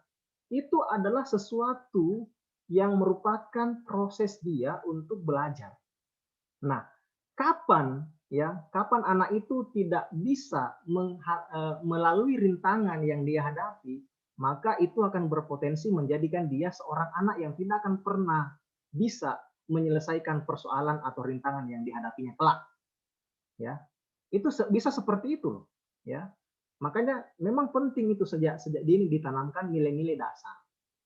S1: itu adalah sesuatu yang merupakan proses dia untuk belajar. Nah, kapan anak itu tidak bisa melalui rintangan yang dia hadapi, maka itu akan berpotensi menjadikan dia seorang anak yang tidak akan pernah bisa menyelesaikan persoalan atau rintangan yang dihadapinya kelak. Ya, itu bisa seperti itu, ya. Makanya memang penting itu sejak dini ditanamkan nilai-nilai dasar.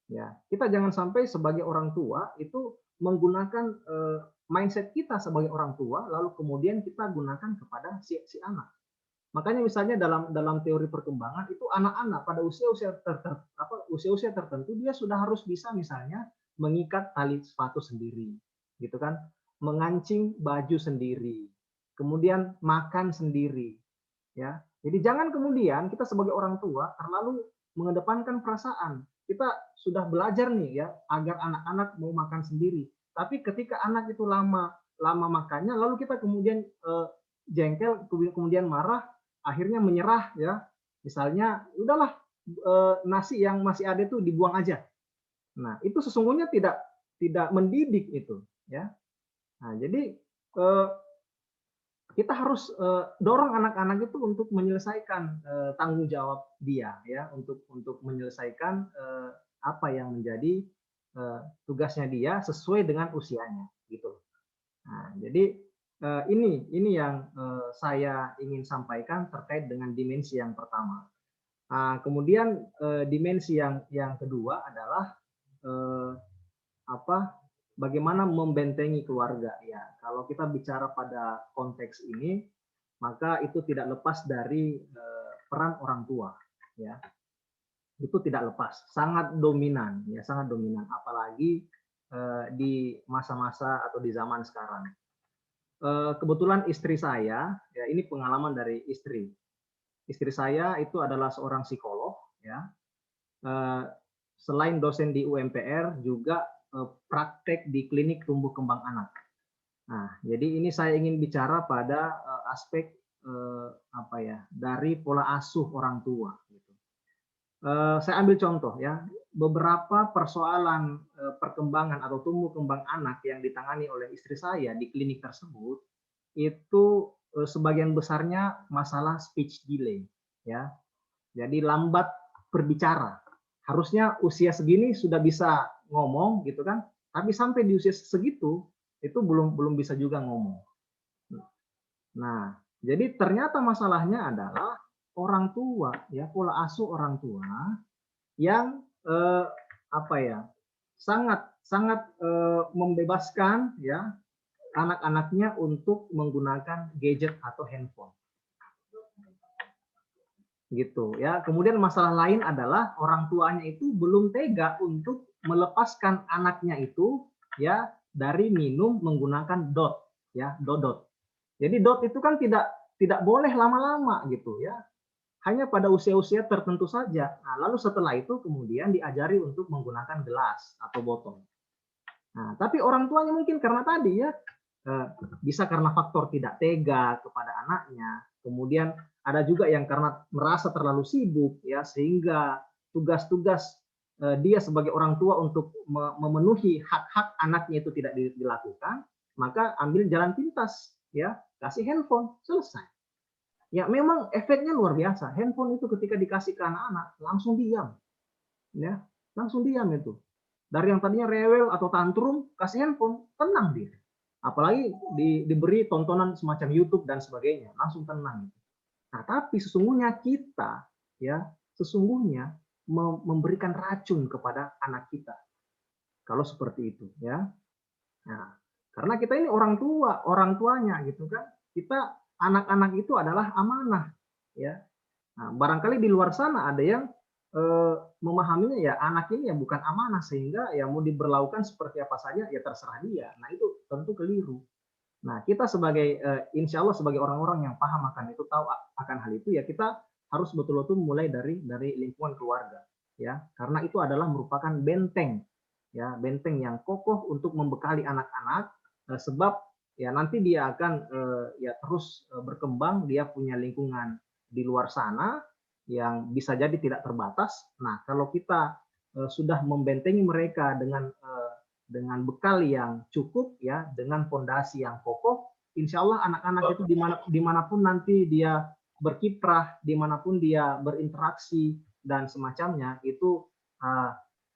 S1: Ya, kita jangan sampai sebagai orang tua itu menggunakan mindset kita sebagai orang tua, lalu kemudian kita gunakan kepada si anak. Makanya misalnya dalam teori perkembangan itu anak-anak pada usia-usia tertentu dia sudah harus bisa misalnya mengikat tali sepatu sendiri, gitu kan, mengancing baju sendiri, kemudian makan sendiri, ya. Jadi jangan kemudian kita sebagai orang tua terlalu mengedepankan perasaan. Kita sudah belajar nih ya agar anak-anak mau makan sendiri. Tapi ketika anak itu lama makannya, lalu kita kemudian jengkel, kemudian marah, akhirnya menyerah ya. Misalnya, udahlah nasi yang masih ada itu dibuang aja. Nah, itu sesungguhnya tidak mendidik itu ya. Nah, jadi kita harus dorong anak-anak itu untuk menyelesaikan tanggung jawab dia ya, untuk menyelesaikan apa yang menjadi tugasnya dia sesuai dengan usianya gitu. Nah, jadi ini yang saya ingin sampaikan terkait dengan dimensi yang pertama. Nah, kemudian dimensi yang kedua adalah bagaimana membentengi keluarga ya. Kalau kita bicara pada konteks ini, maka itu tidak lepas dari peran orang tua ya. Itu tidak lepas, sangat dominan ya, sangat dominan, apalagi di masa-masa atau di zaman sekarang. Kebetulan istri saya ya, ini pengalaman dari istri saya itu adalah seorang psikolog ya. Selain dosen di UMPR juga praktek di klinik tumbuh kembang anak. Nah, jadi ini saya ingin bicara pada aspek dari pola asuh orang tua. Gitu. Saya ambil contoh ya, beberapa persoalan perkembangan atau tumbuh kembang anak yang ditangani oleh istri saya di klinik tersebut itu sebagian besarnya masalah speech delay, ya. Jadi lambat berbicara. Harusnya usia segini sudah bisa ngomong gitu kan, tapi sampai di usia segitu itu belum bisa juga ngomong. Nah, jadi ternyata masalahnya adalah orang tua, ya, pola asuh orang tua yang apa ya, sangat membebaskan ya anak-anaknya untuk menggunakan gadget atau handphone gitu ya. Kemudian masalah lain adalah orang tuanya itu belum tega untuk melepaskan anaknya itu ya dari minum menggunakan dot ya, dodot. Jadi dot itu kan tidak boleh lama-lama gitu ya, hanya pada usia-usia tertentu saja. Nah, lalu setelah itu kemudian diajari untuk menggunakan gelas atau botol. Nah, tapi orang tuanya mungkin karena tadi ya bisa karena faktor tidak tega kepada anaknya, kemudian ada juga yang karena merasa terlalu sibuk ya sehingga tugas-tugas dia sebagai orang tua untuk memenuhi hak-hak anaknya itu tidak dilakukan, maka ambil jalan pintas ya, kasih handphone, selesai. Ya memang efeknya luar biasa. Handphone itu ketika dikasih ke anak-anak langsung diam. Ya, langsung diam itu. Dari yang tadinya rewel atau tantrum, kasih handphone, tenang dia. Apalagi diberi tontonan semacam YouTube dan sebagainya, langsung tenang. Nah, tapi sesungguhnya kita ya, sesungguhnya memberikan racun kepada anak kita. Kalau seperti itu ya. Nah, karena kita ini orang tuanya gitu kan. Kita anak-anak itu adalah amanah ya. Nah, barangkali di luar sana ada yang memahaminya ya anak ini ya bukan amanah sehingga ya mau diberlakukan seperti apa saja ya terserah dia. Nah, itu tentu keliru. Nah, kita sebagai insya Allah sebagai orang-orang yang paham akan itu, tahu akan hal itu ya, kita harus betul-betul mulai dari lingkungan keluarga ya. Karena itu adalah merupakan benteng ya, benteng yang kokoh untuk membekali anak-anak sebab ya nanti dia akan ya terus berkembang, dia punya lingkungan di luar sana yang bisa jadi tidak terbatas. Nah, kalau kita sudah membentengi mereka dengan bekal yang cukup ya, dengan fondasi yang kokoh, insya Allah anak-anak itu dimanapun nanti dia berkiprah, dimanapun dia berinteraksi dan semacamnya itu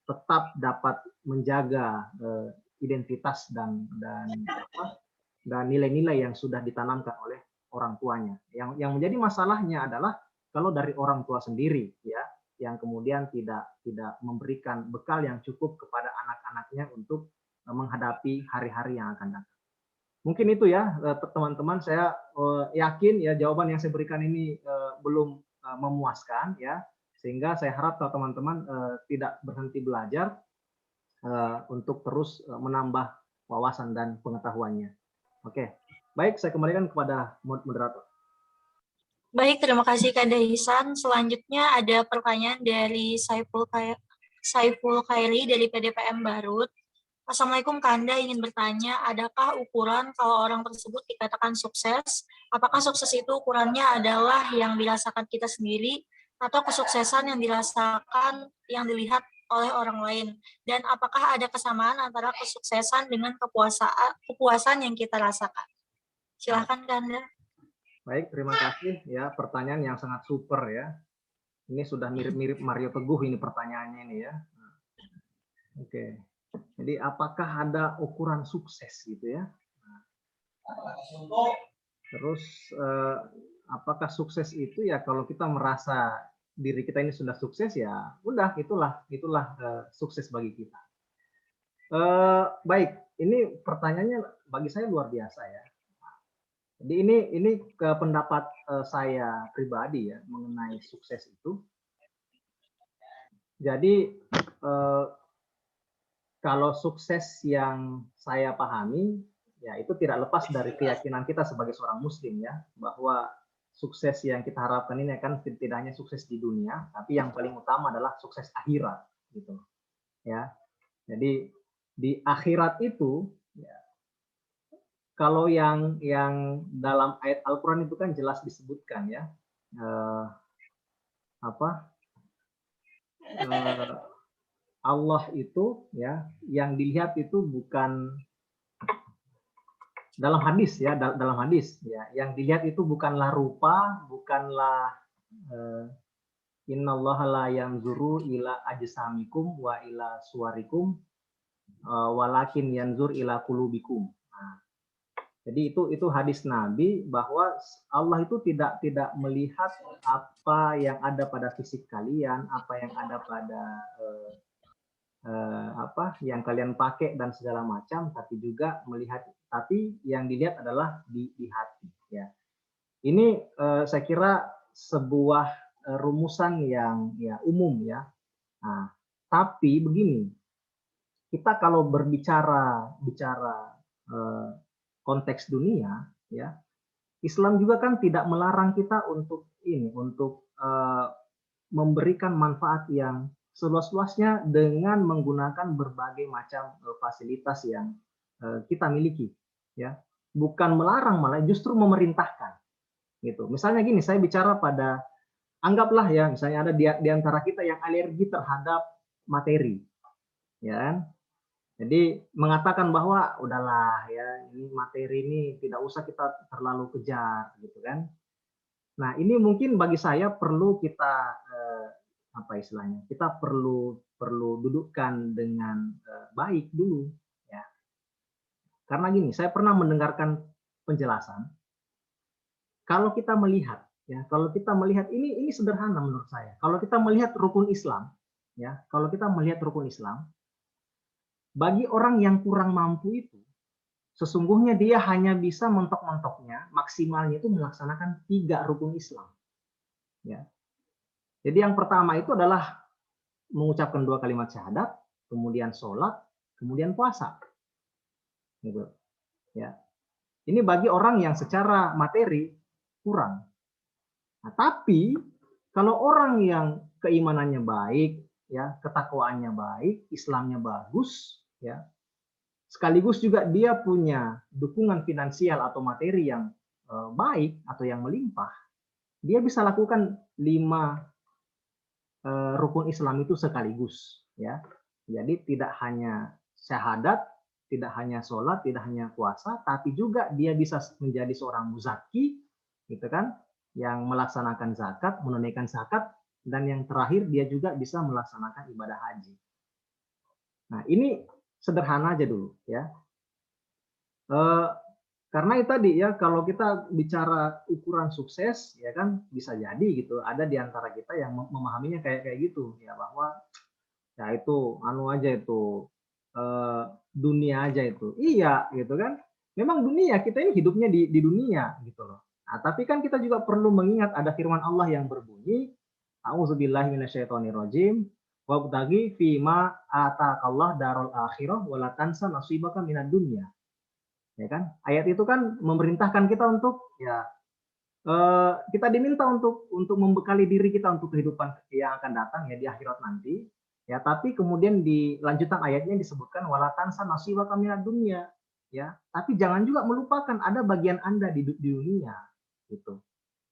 S1: tetap dapat menjaga identitas dan nilai-nilai yang sudah ditanamkan oleh orang tuanya. Yang menjadi masalahnya adalah kalau dari orang tua sendiri ya, yang kemudian tidak memberikan bekal yang cukup kepada anak-anaknya untuk menghadapi hari-hari yang akan datang. Mungkin itu ya teman-teman, saya yakin ya jawaban yang saya berikan ini belum memuaskan ya, sehingga saya harap teman-teman tidak berhenti belajar untuk terus menambah wawasan dan pengetahuannya. Oke, baik, saya kembalikan kepada moderator.
S2: Baik, terima kasih Kak Daisan. Selanjutnya ada pertanyaan dari Saiful Khairi dari PDPM Barut. Assalamualaikum, Kanda ingin bertanya, adakah ukuran kalau orang tersebut dikatakan sukses? Apakah sukses itu ukurannya adalah yang dirasakan kita sendiri atau kesuksesan yang dirasakan, yang dilihat oleh orang lain? Dan apakah ada kesamaan antara kesuksesan dengan kepuasan yang kita rasakan? Silahkan, Kanda.
S1: Baik, terima kasih ya, pertanyaan yang sangat super ya. Ini sudah mirip-mirip Mario Teguh ini pertanyaannya ini ya. Oke. Jadi apakah ada ukuran sukses gitu ya? Terus apakah sukses itu ya kalau kita merasa diri kita ini sudah sukses ya udah itulah sukses bagi kita. Baik, ini pertanyaannya bagi saya luar biasa ya. Jadi ini pendapat saya pribadi ya mengenai sukses itu. Jadi kalau sukses yang saya pahami ya itu tidak lepas dari keyakinan kita sebagai seorang muslim ya, bahwa sukses yang kita harapkan ini akan tidak hanya sukses di dunia, tapi yang paling utama adalah sukses akhirat gitu ya. Jadi di akhirat itu ya, kalau yang dalam ayat Al-Quran itu kan jelas disebutkan ya, Allah itu ya yang dilihat itu bukan dalam hadis ya, dalam hadis ya, yang dilihat itu bukanlah rupa, bukanlah innallaha la yanzuru ila ajsamikum wa ila suwarikum walakin yanzur ila qulubikum. Nah, jadi itu hadis Nabi bahwa Allah itu tidak melihat apa yang ada pada fisik kalian, apa yang ada pada apa yang kalian pakai dan segala macam, tapi yang dilihat adalah di hati ya. Ini saya kira sebuah rumusan yang ya umum ya. Nah, tapi begini, kita kalau bicara konteks dunia ya, Islam juga kan tidak melarang kita untuk memberikan manfaat yang seluas-luasnya dengan menggunakan berbagai macam fasilitas yang kita miliki ya, bukan melarang, malah justru memerintahkan gitu. Misalnya gini, saya bicara pada, anggaplah ya misalnya ada di antara kita yang alergi terhadap materi ya kan. Jadi mengatakan bahwa udahlah ya, ini materi ini tidak usah kita terlalu kejar gitu kan. Nah, ini mungkin bagi saya perlu kita apa istilahnya? Kita perlu dudukkan dengan baik dulu ya. Karena gini, saya pernah mendengarkan penjelasan, kalau kita melihat ya, kalau kita melihat ini sederhana menurut saya. Kalau kita melihat rukun Islam ya, kalau kita melihat rukun Islam, bagi orang yang kurang mampu itu, sesungguhnya dia hanya bisa mentok-mentoknya, maksimalnya itu melaksanakan 3 rukun Islam. Ya. Jadi yang pertama itu adalah mengucapkan 2 kalimat syahadat, kemudian sholat, kemudian puasa. Gitu. Ya. Ini bagi orang yang secara materi kurang. Nah, tapi kalau orang yang keimanannya baik, ya, ketakwaannya baik, Islamnya bagus, ya, sekaligus juga dia punya dukungan finansial atau materi yang baik atau yang melimpah, dia bisa lakukan 5 rukun Islam itu sekaligus, ya. Jadi tidak hanya syahadat, tidak hanya sholat, tidak hanya puasa, tapi juga dia bisa menjadi seorang muzaki, gitu kan, yang melaksanakan zakat, menunaikan zakat, dan yang terakhir dia juga bisa melaksanakan ibadah haji. Nah, ini sederhana aja dulu ya. Karena itu tadi ya, kalau kita bicara ukuran sukses ya kan bisa jadi gitu, ada di antara kita yang memahaminya kayak gitu ya, bahwa ya itu anu aja itu dunia aja itu. Iya gitu kan. Memang dunia, kita ini hidupnya di dunia gitu loh. Nah, tapi kan kita juga perlu mengingat ada firman Allah yang berbunyi, A'udzubillahi minasyaitonirrajim. Wabtaghi fima ataqallah darul akhirah wala tansa nasibaka minad dunya. Ya kan? Ayat itu kan memerintahkan kita untuk ya kita diminta untuk membekali diri kita untuk kehidupan yang akan datang ya di akhirat nanti. Ya, tapi kemudian di lanjutan ayatnya disebutkan wala tansa nasibaka minad dunya. Ya, tapi jangan juga melupakan ada bagian Anda di dunia gitu.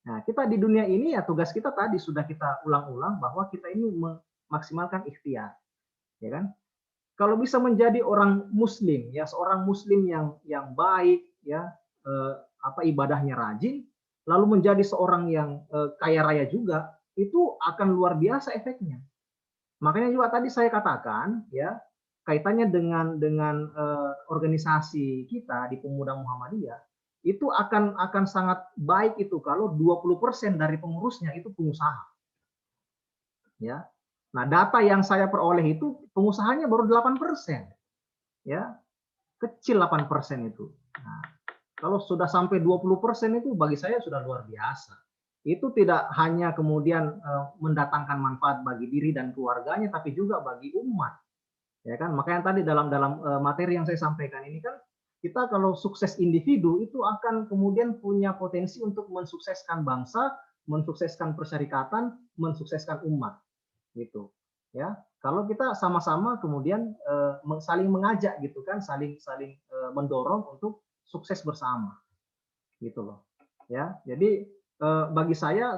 S1: Nah, kita di dunia ini ya tugas kita tadi sudah kita ulang-ulang bahwa kita ini memaksimalkan ikhtiar, ya kan? Kalau bisa menjadi orang muslim, ya seorang muslim yang baik, ya ibadahnya rajin, lalu menjadi seorang yang kaya raya juga, itu akan luar biasa efeknya. Makanya juga tadi saya katakan, ya kaitannya dengan organisasi kita di Pemuda Muhammadiyah, itu akan sangat baik itu kalau 20% dari pengurusnya itu pengusaha. Ya. Nah, data yang saya peroleh itu pengusahanya baru 8%. Ya. Kecil 8% itu. Nah, kalau sudah sampai 20% itu bagi saya sudah luar biasa. Itu tidak hanya kemudian mendatangkan manfaat bagi diri dan keluarganya, tapi juga bagi umat. Ya kan? Makanya tadi dalam materi yang saya sampaikan ini kan, kita kalau sukses individu itu akan kemudian punya potensi untuk mensukseskan bangsa, mensukseskan persyarikatan, mensukseskan umat gitu ya. Kalau kita sama-sama kemudian saling mengajak gitu kan, saling mendorong untuk sukses bersama gitu loh ya. Jadi bagi saya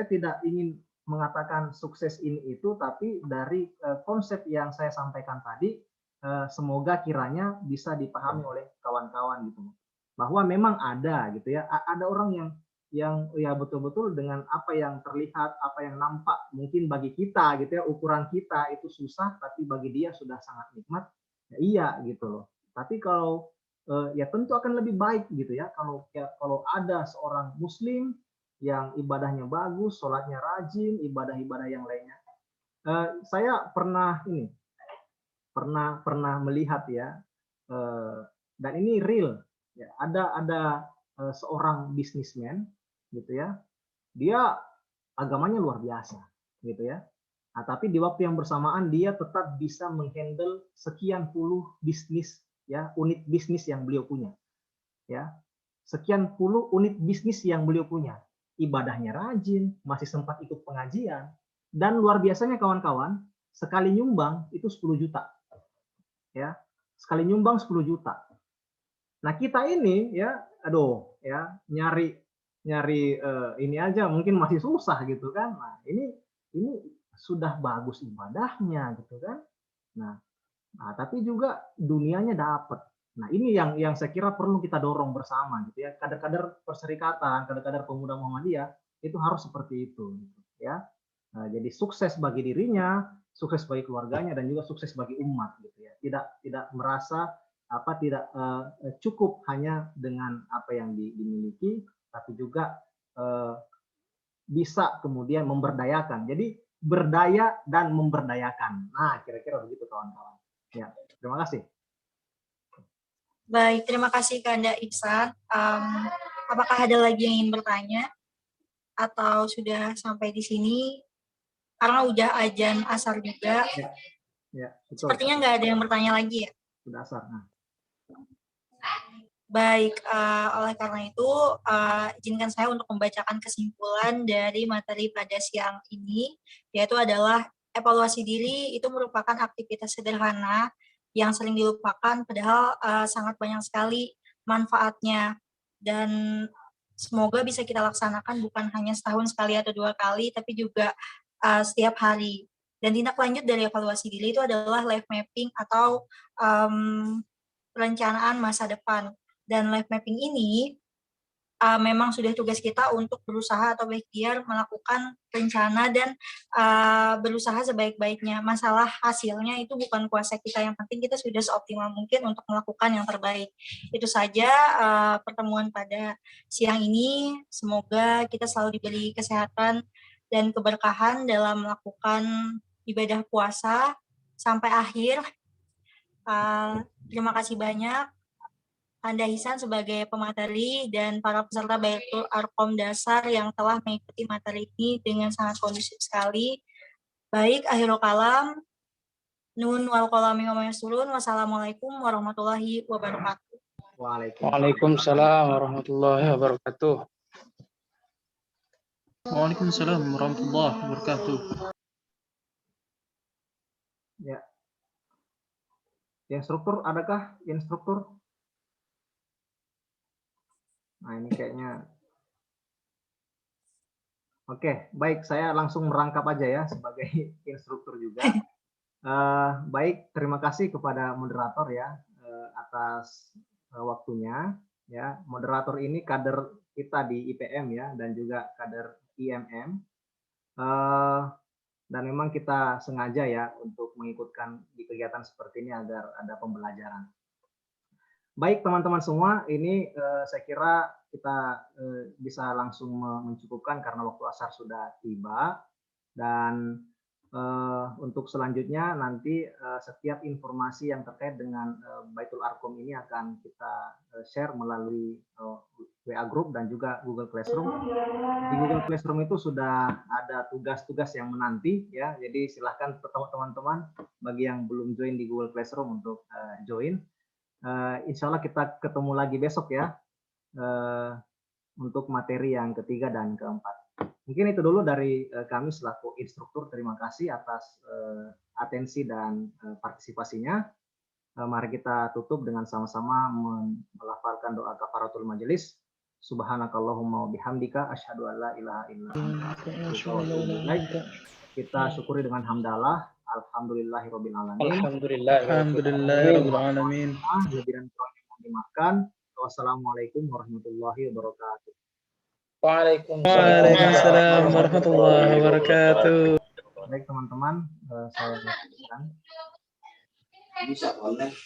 S1: tidak ingin mengatakan sukses ini itu, tapi dari konsep yang saya sampaikan tadi, semoga kiranya bisa dipahami oleh kawan-kawan gitu, bahwa memang ada gitu ya, ada orang yang ya betul-betul dengan apa yang terlihat, apa yang nampak mungkin bagi kita gitu ya, ukuran kita itu susah, tapi bagi dia sudah sangat nikmat. Ya, iya gitu loh. Tapi kalau ya tentu akan lebih baik gitu ya kalau ada seorang muslim yang ibadahnya bagus, sholatnya rajin, ibadah-ibadah yang lainnya. Saya pernah melihat ya, dan ini real. Ya, ada seorang bisnismen gitu ya, dia agamanya luar biasa gitu ya. Nah, tapi di waktu yang bersamaan dia tetap bisa menghandle sekian puluh bisnis ya, unit bisnis yang beliau punya ya. Sekian puluh unit bisnis yang beliau punya. Ibadahnya rajin, masih sempat ikut pengajian, dan luar biasanya kawan-kawan, sekali nyumbang itu 10 juta. Ya. Sekali nyumbang 10 juta. Nah, kita ini ya, aduh ya, nyari ini aja mungkin masih susah gitu kan. Nah, ini sudah bagus ibadahnya gitu kan. Nah, tapi juga dunianya dapat. Nah, ini yang saya kira perlu kita dorong bersama gitu ya. Kader-kader perserikatan, kader-kader pemuda Muhammadiyah itu harus seperti itu gitu, ya. Nah, jadi sukses bagi dirinya, sukses bagi keluarganya, dan juga sukses bagi umat gitu ya. Tidak merasa tidak cukup hanya dengan apa yang dimiliki, tapi juga bisa kemudian memberdayakan. Jadi berdaya dan memberdayakan. Nah, kira-kira begitu kawan-kawan. Ya, terima kasih.
S2: Baik, terima kasih Kanda Ihsan. Apakah ada lagi yang ingin bertanya? Atau sudah sampai di sini? Karena udah azan asar juga.
S1: Ya, betul.
S2: Sepertinya nggak ada yang bertanya lagi ya?
S1: Sudah asar. Nah.
S2: Baik, oleh karena itu, izinkan saya untuk membacakan kesimpulan dari materi pada siang ini, yaitu adalah evaluasi diri itu merupakan aktivitas sederhana yang sering dilupakan, padahal sangat banyak sekali manfaatnya. Dan semoga bisa kita laksanakan bukan hanya setahun sekali atau 2 kali, tapi juga setiap hari. Dan tindak lanjut dari evaluasi diri itu adalah life mapping atau perencanaan masa depan. Dan life mapping ini memang sudah tugas kita untuk berusaha atau berikhtiar melakukan rencana dan berusaha sebaik-baiknya. Masalah hasilnya itu bukan kuasa kita, yang penting kita sudah seoptimal mungkin untuk melakukan yang terbaik. Itu saja pertemuan pada siang ini. Semoga kita selalu diberi kesehatan dan keberkahan dalam melakukan ibadah puasa sampai akhir. Terima kasih banyak Anda Ihsan sebagai pemateri dan para peserta Baitul Arqom Dasar yang telah mengikuti materi ini dengan sangat kondusif sekali. Baik, akhirul kalam. Nun wal qalami wa ma yasturun. Wassalamualaikum warahmatullahi wabarakatuh.
S4: Waalaikumsalam warahmatullahi wabarakatuh.
S5: Waalaikumsalam warahmatullahi wabarakatuh.
S1: Ya. Instruktur, adakah instruktur? Nah, ini kayaknya. Oke, baik. Saya langsung merangkap aja ya sebagai instruktur juga. Baik, terima kasih kepada moderator ya atas waktunya. Ya, moderator ini kader kita di IPM ya, dan juga kader IMM. Dan memang kita sengaja ya untuk mengikutkan di kegiatan seperti ini agar ada pembelajaran. Baik teman-teman semua, ini saya kira kita bisa langsung mencukupkan karena waktu asar sudah tiba. Dan untuk selanjutnya nanti setiap informasi yang terkait dengan Baitul Arqom ini akan kita share melalui WA Group dan juga Google Classroom. Di Google Classroom itu sudah ada tugas-tugas yang menanti ya, jadi silahkan teman-teman bagi yang belum join di Google Classroom untuk join. Insya Allah kita ketemu lagi besok ya untuk materi yang ketiga dan keempat. Mungkin itu dulu dari kami selaku instruktur. Terima kasih atas atensi dan partisipasinya. Mari kita tutup dengan sama-sama melafalkan doa kafaratul majelis. Subhanakallahumma wa bihamdika asyhadu an la ilaha illa anta astaghfiruka wa atubu ilaik. Kita syukuri dengan hamdalah. Alhamdulillahirabbil alamin.
S4: Alhamdulillahirabbil alamin.
S1: Lebih dan kurangnya mohon dimaafkan. Wassalamualaikum warahmatullahi wabarakatuh.
S4: Waalaikumsalam warahmatullahi wabarakatuh.
S1: Baik teman-teman, saya lanjutkan. Bisa connect.